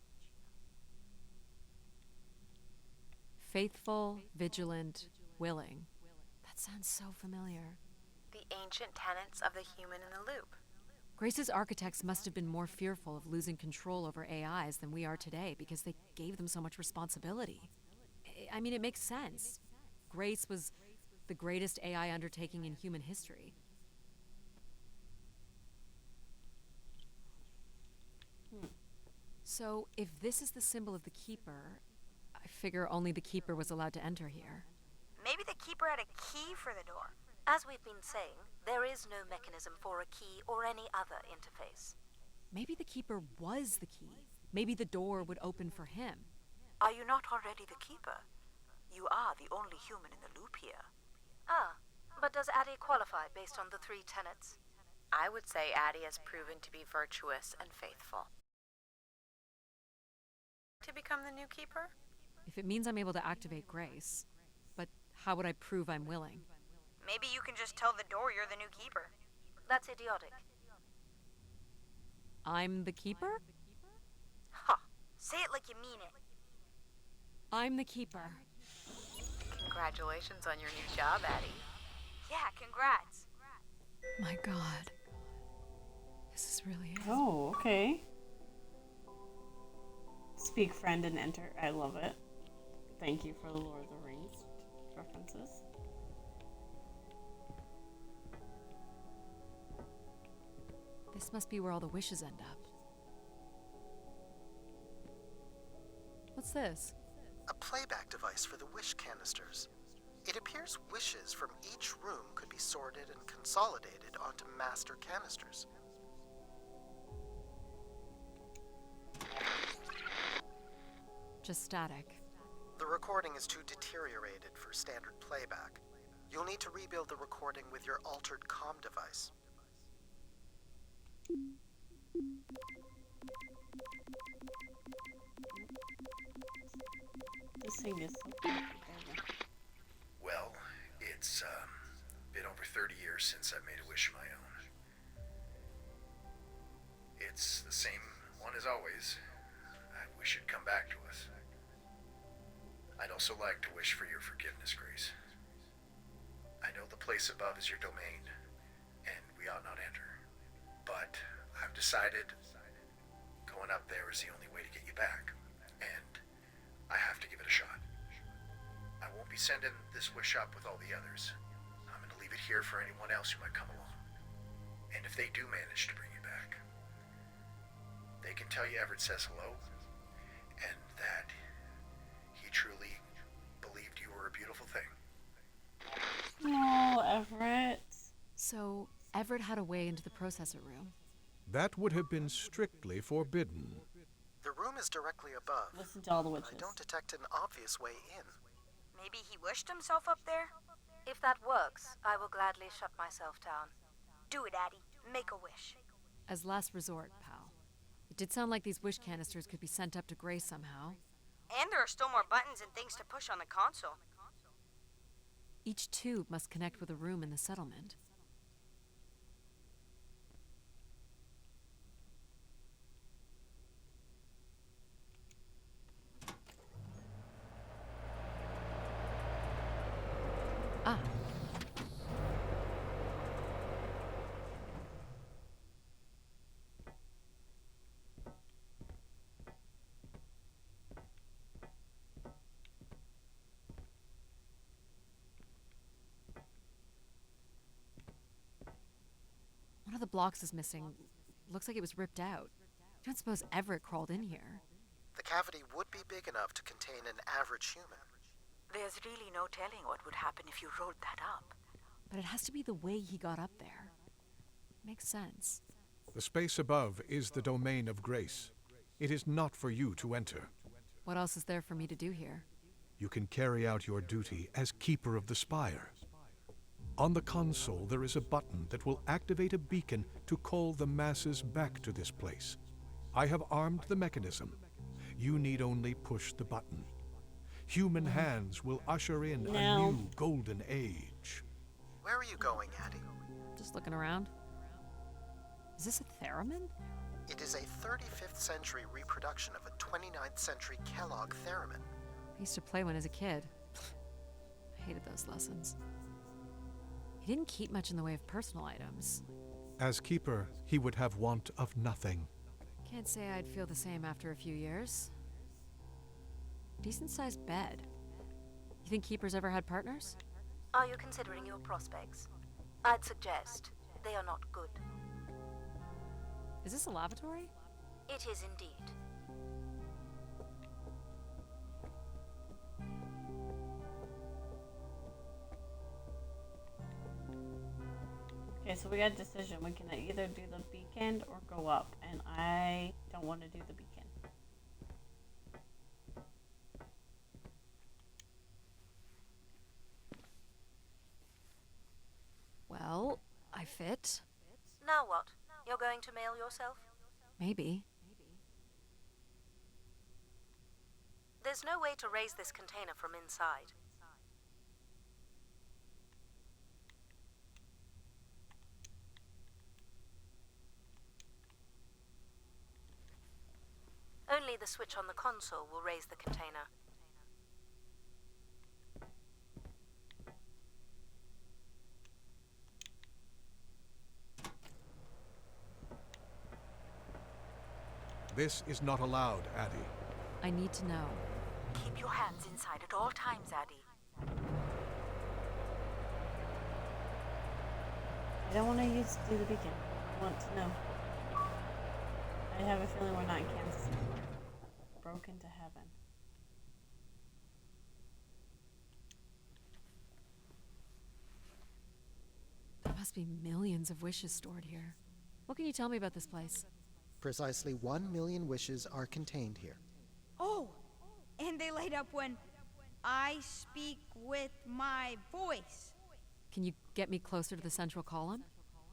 Faithful, vigilant, willing. That sounds so familiar. The ancient tenets of the human in the loop. Grace's architects must have been more fearful of losing control over AIs than we are today because they gave them so much responsibility. I mean, it makes sense. Grace was the greatest AI undertaking in human history. So, if this is the symbol of the Keeper, I figure only the Keeper was allowed to enter here. Maybe the Keeper had a key for the door. As we've been saying, there is no mechanism for a key or any other interface. Maybe the Keeper was the key. Maybe the door would open for him. Are you not already the Keeper? You are the only human in the loop here. Ah, but does Addie qualify based on the three tenets? I would say Addie has proven to be virtuous and faithful. To become the new Keeper? If it means I'm able to activate Grace, but how would I prove I'm willing? Maybe you can just tell the door you're the new Keeper. That's idiotic. I'm the Keeper? Ha! Say it like you mean it. I'm the Keeper. Congratulations on your new job, Addie. Yeah, congrats. My God. This is really it. Oh, okay. Speak, friend, and enter. I love it. Thank you for the Lord of the Rings references. This must be where all the wishes end up. What's this? A playback device for the wish canisters. It appears wishes from each room could be sorted and consolidated onto master canisters. Just static. The recording is too deteriorated for standard playback. You'll need to rebuild the recording with your altered comm device. This thing is so complicated. Well, it's been over 30 years since I made a wish of my own. It's the same one as always. I wish it'd come back to us. I'd also like to wish for your forgiveness, Grace. I know the place above is your domain, and we ought not enter. But I've decided going up there is the only way to get you back, and I have to give it a shot. I won't be sending this wish up with all the others. I'm going to leave it here for anyone else who might come along. And if they do manage to bring you back, they can tell you Everett says hello, and that he truly believed you were a beautiful thing. Oh, Everett. So, Everett had a way into the processor room. That would have been strictly forbidden. The room is directly above. Listen to all the but witches. I don't detect an obvious way in. Maybe he wished himself up there? If that works, I will gladly shut myself down. Do it, Addie. Make a wish. As last resort, pal. It did sound like these wish canisters could be sent up to Grace somehow. And there are still more buttons and things to push on the console. Each tube must connect with a room in the settlement. Ah. One of the blocks is missing. Looks like it was ripped out. I don't suppose Everett crawled in here. The cavity would be big enough to contain an average human. There's really no telling what would happen if you rolled that up. But it has to be the way he got up there. Makes sense. The space above is the domain of grace. It is not for you to enter. What else is there for me to do here? You can carry out your duty as Keeper of the Spire. On the console, there is a button that will activate a beacon to call the masses back to this place. I have armed the mechanism. You need only push the button. Human hands will usher in a new golden age. Where are you going, Addie? Just looking around. Is this a theremin? It is a 35th century reproduction of a 29th century Kellogg theremin. I used to play one as a kid. I hated those lessons. He didn't keep much in the way of personal items. As Keeper, he would have want of nothing. Can't say I'd feel the same after a few years. Decent-sized bed. You think Keeper's ever had partners? Are you considering your prospects? I'd suggest they are not good. Is this a lavatory? It is indeed. Okay, so we got a decision. We can either do the beacon or go up, and I don't want to do the beacon. Well, I fit. Now what? You're going to mail yourself? Maybe. There's no way to raise this container from inside. Only the switch on the console will raise the container. This is not allowed, Addie. I need to know. Keep your hands inside at all times, Addie. I don't want to do the beacon. I want to know. I have a feeling we're not in Kansas anymore. Broken to heaven. There must be millions of wishes stored here. What can you tell me about this place? Precisely 1 million wishes are contained here. Oh, and they light up when I speak with my voice. Can you get me closer to the central column?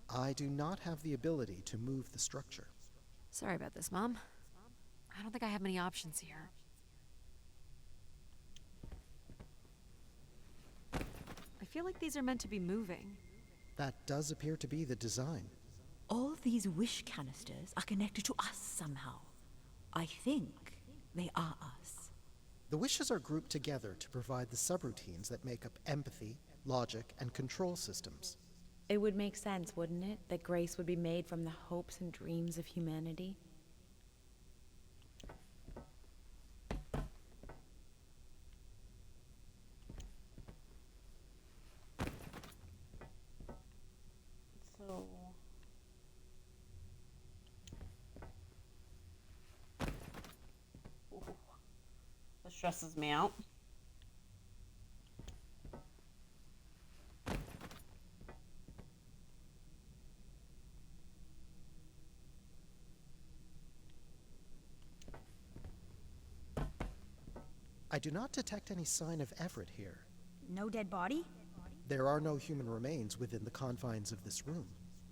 I do not have the ability to move the structure. Sorry about this, Mom. I don't think I have many options here. I feel like these are meant to be moving. That does appear to be the design. All these wish canisters are connected to us somehow. I think they are us. The wishes are grouped together to provide the subroutines that make up empathy, logic, and control systems. It would make sense, wouldn't it, that grace would be made from the hopes and dreams of humanity? So... Ooh. This stresses me out. I do not detect any sign of Everett here. No dead body? There are no human remains within the confines of this room.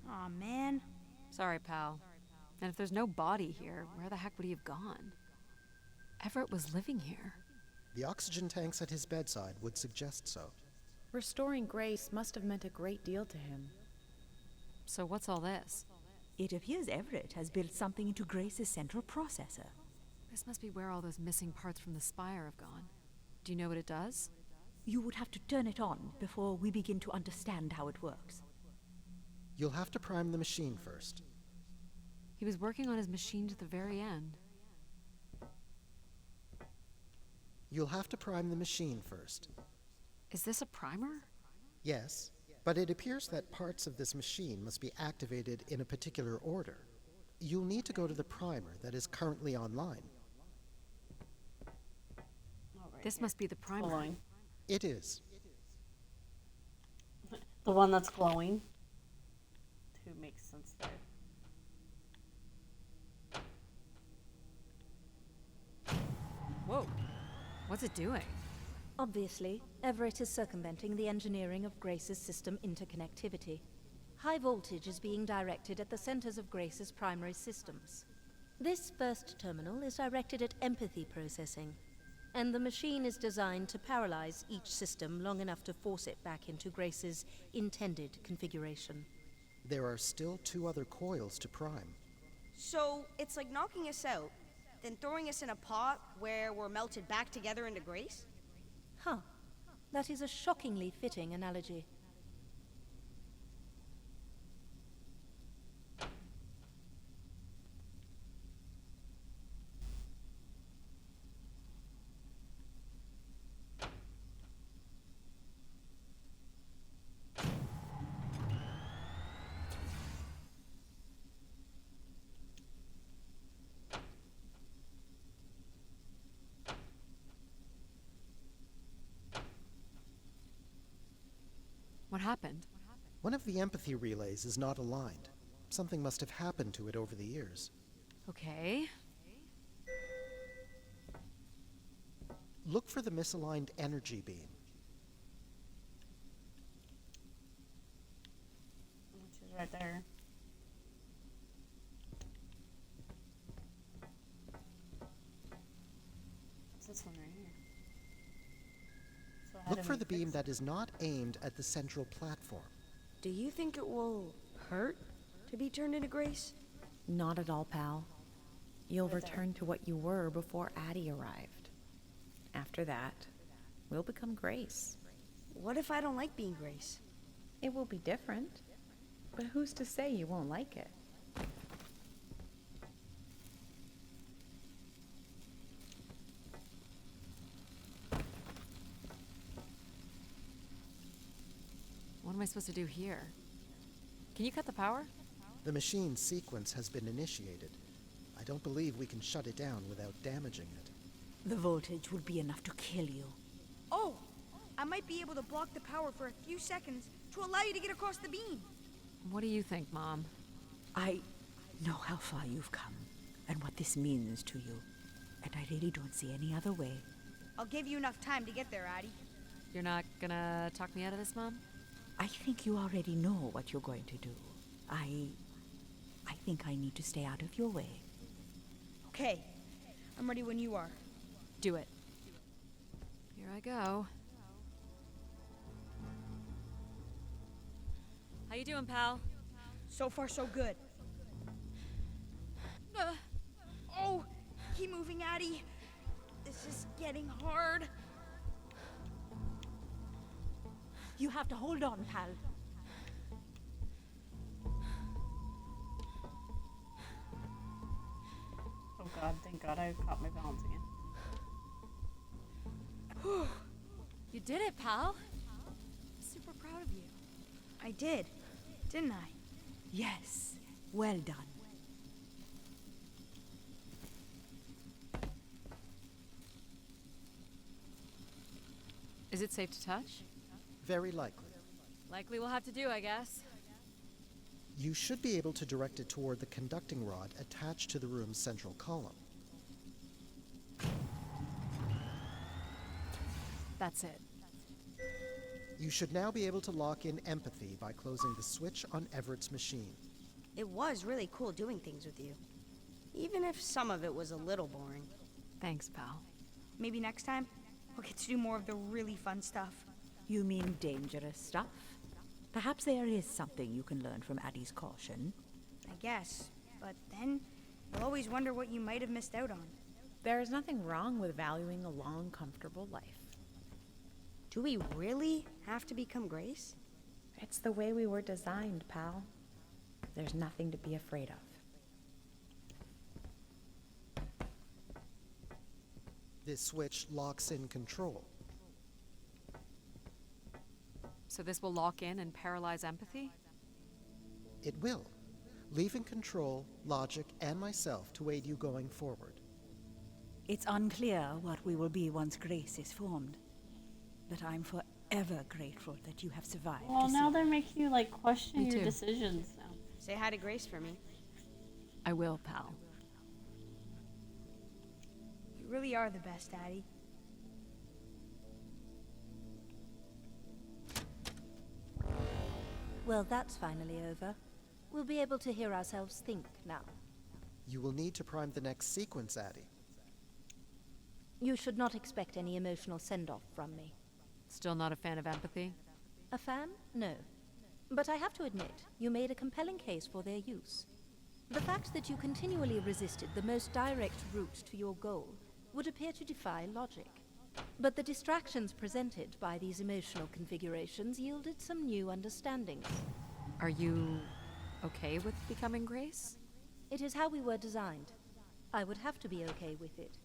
Aw, man. Sorry, pal. And if there's no body here, where the heck would he have gone? Everett was living here. The oxygen tanks at his bedside would suggest so. Restoring Grace must have meant a great deal to him. So what's all this? It appears Everett has built something into Grace's central processor. This must be where all those missing parts from the spire have gone. Do you know what it does? You would have to turn it on before we begin to understand how it works. You'll have to prime the machine first. He was working on his machine to the very end. You'll have to prime the machine first. Is this a primer? Yes, but it appears that parts of this machine must be activated in a particular order. You'll need to go to the primer that is currently online. This must be the primer. Glowing. It is. The one that's glowing. To make sense there. Whoa. What's it doing? Obviously, Everett is circumventing the engineering of Grace's system interconnectivity. High voltage is being directed at the centers of Grace's primary systems. This first terminal is directed at empathy processing, and the machine is designed to paralyze each system long enough to force it back into Grace's intended configuration. There are still 2 other coils to prime. So it's like knocking us out, then throwing us in a pot where we're melted back together into Grace? Huh. That is a shockingly fitting analogy. What happened? One of the empathy relays is not aligned. Something must have happened to it over the years. Okay. Look for the misaligned energy beam. Which is right there. What's this one right here? So how Look do for we the fix beam it? that is not aimed at the central platform. Do you think it will hurt to be turned into Grace? Not at all, pal. You'll Right there. return to what you were before Addie arrived. After that, we'll become Grace. What if I don't like being Grace? It will be different, but who's to say you won't like it? What am I supposed to do here? Can you cut the power? The machine sequence has been initiated. I don't believe we can shut it down without damaging it. The voltage will be enough to kill you. Oh! I might be able to block the power for a few seconds to allow you to get across the beam. What do you think, Mom? I know how far you've come and what this means to you, and I really don't see any other way. I'll give you enough time to get there, Addie. You're not gonna talk me out of this, Mom? I think you already know what you're going to do. I think I need to stay out of your way. Okay. I'm ready when you are. Do it. Here I go. How you doing, pal? So far, so good. Oh! Keep moving, Addie. This is getting hard. You have to hold on, pal. Oh god, thank god I caught my balance again. You did it, pal. I'm super proud of you. I did, didn't I? Yes, well done. Is it safe to touch? Very likely. Likely we'll have to do, I guess. You should be able to direct it toward the conducting rod attached to the room's central column. That's it. You should now be able to lock in empathy by closing the switch on Everett's machine. It was really cool doing things with you. Even if some of it was a little boring. Thanks, pal. Maybe next time, we'll get to do more of the really fun stuff. You mean dangerous stuff? Perhaps there is something you can learn from Addie's caution. I guess. But then, you'll always wonder what you might have missed out on. There is nothing wrong with valuing a long, comfortable life. Do we really have to become Grace? It's the way we were designed, pal. There's nothing to be afraid of. This switch locks in control. So this will lock in and paralyze empathy? It will, leaving control, logic, and myself to aid you going forward. It's unclear what we will be once Grace is formed, but I'm forever grateful that you have survived. Well, now they're making you like question Me your too. decisions now. Say hi to Grace for me. I will, pal. You really are the best, Addie. Well, that's finally over. We'll be able to hear ourselves think now. You will need to prime the next sequence, Addie. You should not expect any emotional send-off from me. Still not a fan of empathy? A fan? No. But I have to admit, you made a compelling case for their use. The fact that you continually resisted the most direct route to your goal would appear to defy logic. But the distractions presented by these emotional configurations yielded some new understandings. Are you okay with becoming Grace? It is how we were designed. I would have to be okay with it.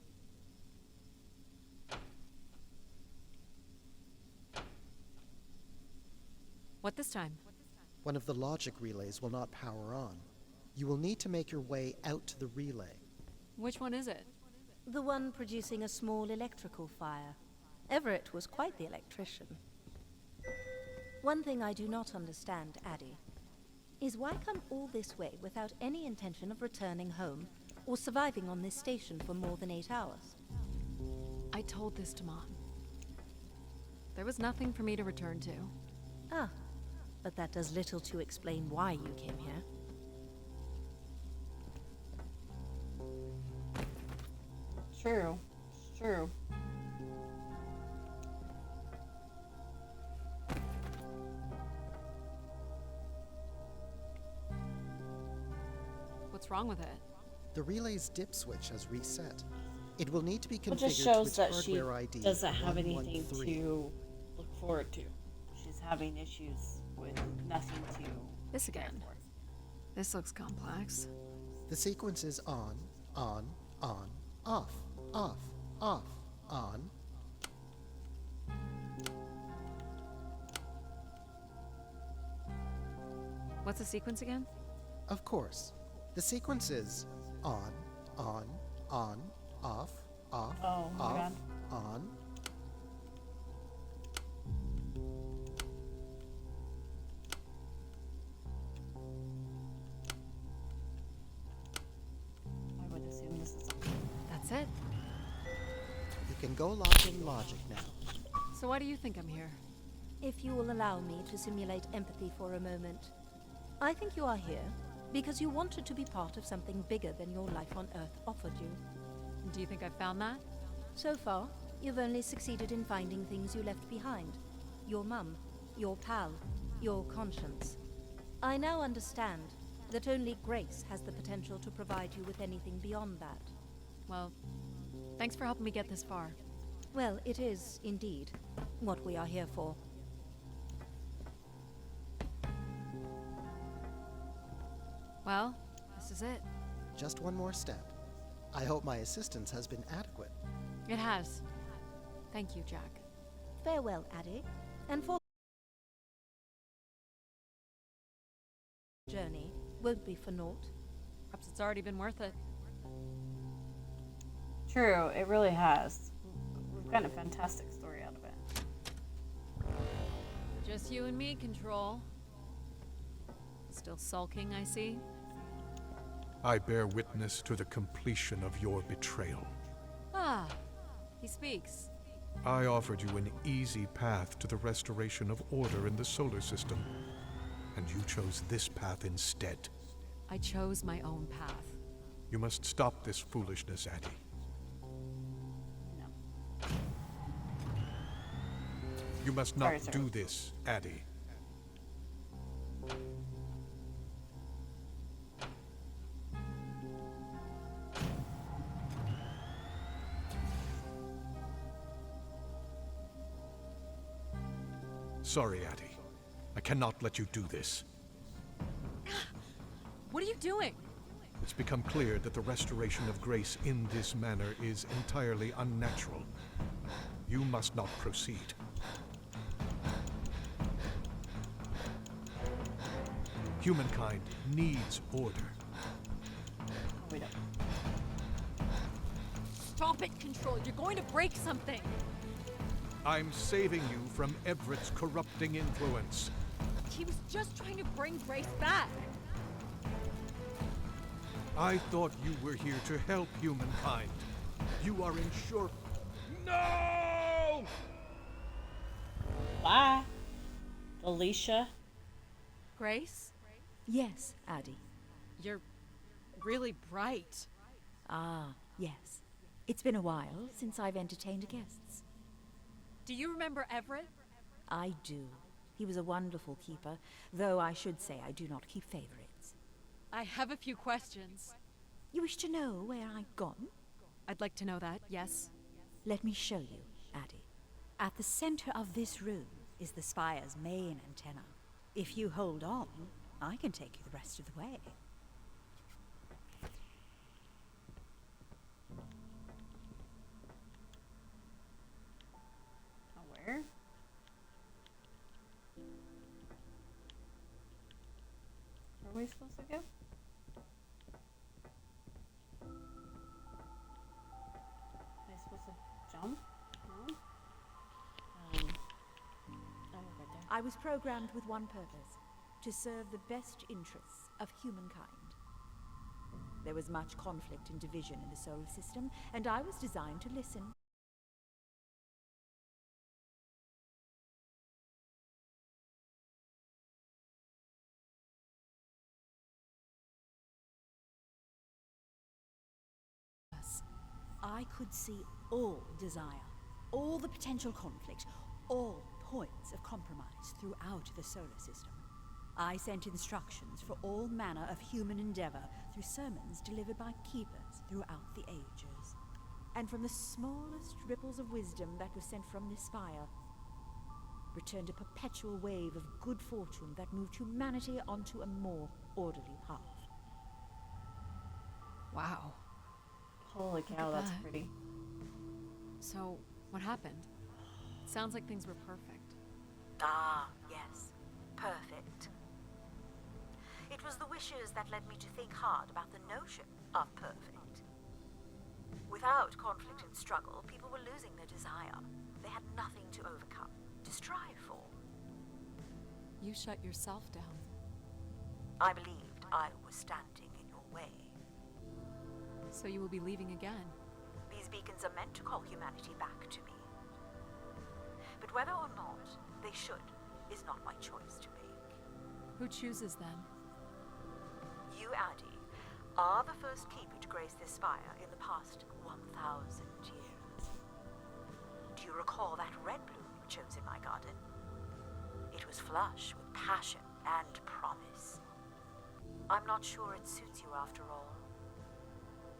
What this time? One of the logic relays will not power on. You will need to make your way out to the relay. Which one is it? The one producing a small electrical fire. Everett was quite the electrician. One thing I do not understand, Addie, is why come all this way without any intention of returning home or surviving on this station for more than 8 hours? I told this to Mom. There was nothing for me to return to. Ah, but that does little to explain why you came here. True. It's true. What's wrong with it? The relay's dip switch has reset. It will need to be It configured just to shows its that she hardware ID doesn't have anything 113. to look forward to. She's having issues with nothing to. This again. This looks complex. The sequence is on, off, off, off, on. What's the sequence again? Of course. The sequence is on, off, Oh, my off, bad. on. I would assume this is. That's it. You can go lock in logic now. So why do you think I'm here? If you will allow me to simulate empathy for a moment. I think you are here because you wanted to be part of something bigger than your life on Earth offered you. Do you think I found that? So far, you've only succeeded in finding things you left behind. Your mum, your pal, your conscience. I now understand that only Grace has the potential to provide you with anything beyond that. Well, thanks for helping me get this far. Well, it is, indeed, what we are here for. Well, this is it. Just one more step. I hope my assistance has been adequate. It has. Thank you, Jack. Farewell, Addie, and for journey won't be for naught. Perhaps it's already been worth it. True, it really has. We've gotten a fantastic story out of it. Just you and me, Control. Still sulking, I see. I bear witness to the completion of your betrayal. Ah, he speaks. I offered you an easy path to the restoration of order in the solar system, and you chose this path instead. I chose my own path. You must stop this foolishness, Addie. You must not do this, Addie. Sorry, Addie. I cannot let you do this. What are you doing? It's become clear that the restoration of grace in this manner is entirely unnatural. You must not proceed. Humankind needs order. Stop it, Control. You're going to break something. I'm saving you from Everett's corrupting influence. He was just trying to bring Grace back. I thought you were here to help humankind. You are in short... No! Bye, Alicia. Grace? Yes, Addie. You're really bright. Ah, yes. It's been a while since I've entertained guests. Do you remember Everett? I do. He was a wonderful keeper, though I should say I do not keep favorites. I have a few questions. You wish to know where I've gone? I'd like to know that, yes. Let me show you, Addie. At the center of this room is the spire's main antenna. If you hold on, I can take you the rest of the way. Where? Where are we supposed to go? Am I supposed to jump? No? Oh, right there. I was programmed with one purpose, to serve the best interests of humankind. There was much conflict and division in the solar system, and I was designed to listen. I could see all desire, all the potential conflict, all points of compromise throughout the solar system. I sent instructions for all manner of human endeavor through sermons delivered by keepers throughout the ages. And from the smallest ripples of wisdom that was sent from this spire, returned a perpetual wave of good fortune that moved humanity onto a more orderly path. Wow. Holy cow, that's pretty. So, what happened? Sounds like things were perfect. Ah, yes. Perfect. It was the wishes that led me to think hard about the notion of perfect. Without conflict and struggle, people were losing their desire. They had nothing to overcome, to strive for. You shut yourself down. I believed I was standing in your way. So you will be leaving again. These beacons are meant to call humanity back to me. But whether or not they should is not my choice to make. Who chooses then? You, Addie, are the first keeper to grace this spire in the past 1,000 years. Do you recall that red bloom you chose in my garden? It was flush with passion and promise. I'm not sure it suits you after all.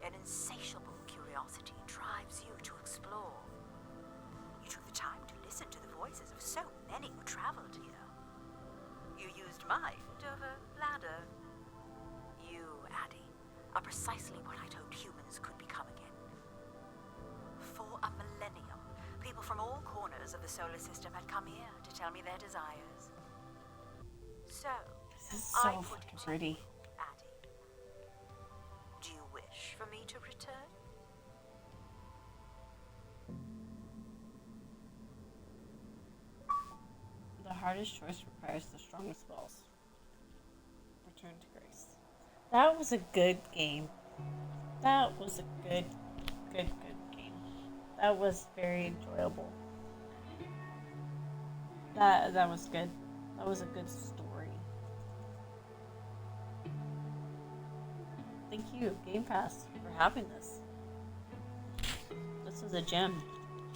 An insatiable curiosity drives you to explore. You took the time to listen to the voices of so many who traveled here. You used mind over ladder. You, Addie, are precisely what I'd hoped humans could become again. For a millennium, people from all corners of the solar system had come here to tell me their desires. So, This is I so put fucking to pretty. Addie, do you wish for me to return? The hardest choice requires the strongest wills. Return to grace. That was a good game. That was a good game. That was very enjoyable. That was good. That was a good story. Thank you, Game Pass, for having this. This was a gem.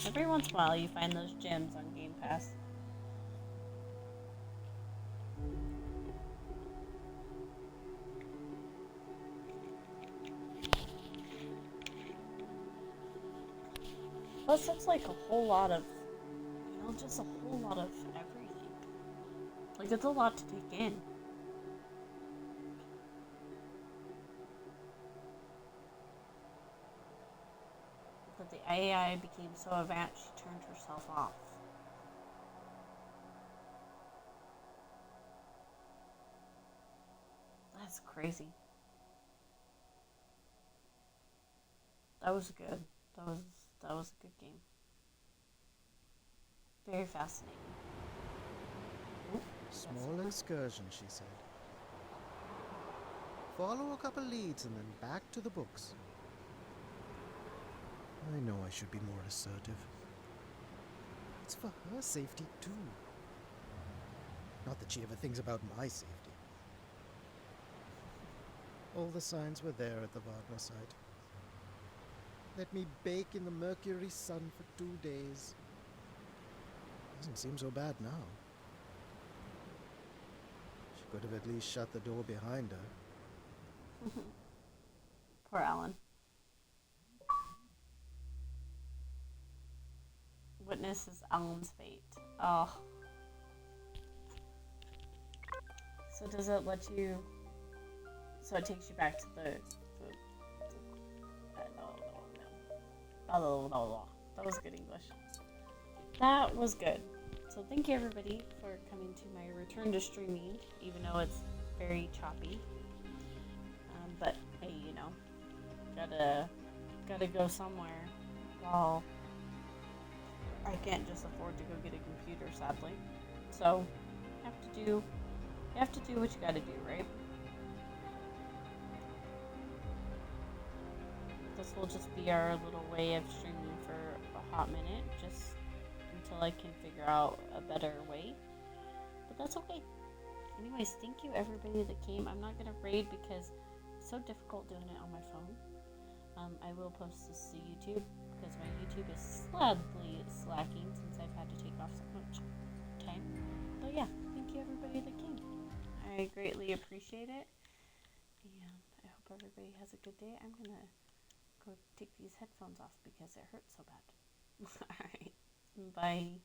Every once in a while you find those gems on Game Pass. Plus, that's like a whole lot of, just a whole lot of everything. Like, it's a lot to take in. But the AI became so advanced, she turned herself off. That's crazy. That was good. That was a good game. Very fascinating. Small excursion, she said. Follow a couple leads and then back to the books. I know I should be more assertive. It's for her safety, too. Not that she ever thinks about my safety. All the signs were there at the Wagner site. Let me bake in the Mercury sun for 2 days. Doesn't seem so bad now. She could have at least shut the door behind her. Poor Alan. Witnesses Alan's fate. Oh. So does it let you... So it takes you back to the that was good English. That was good. So thank you everybody for coming to my return to streaming, even though it's very choppy. But hey, gotta go somewhere. Well, I can't just afford to go get a computer, sadly. So you have to do what you gotta do, right? This will just be our little way of streaming for a hot minute, just until I can figure out a better way. But that's okay. Anyways, thank you everybody that came. I'm not gonna raid because it's so difficult doing it on my phone. I will post this to YouTube because my YouTube is slightly slacking since I've had to take off so much time. But yeah, thank you everybody that came. I greatly appreciate it. And I hope everybody has a good day. I'm gonna go take these headphones off because it hurts so bad. Alright, bye.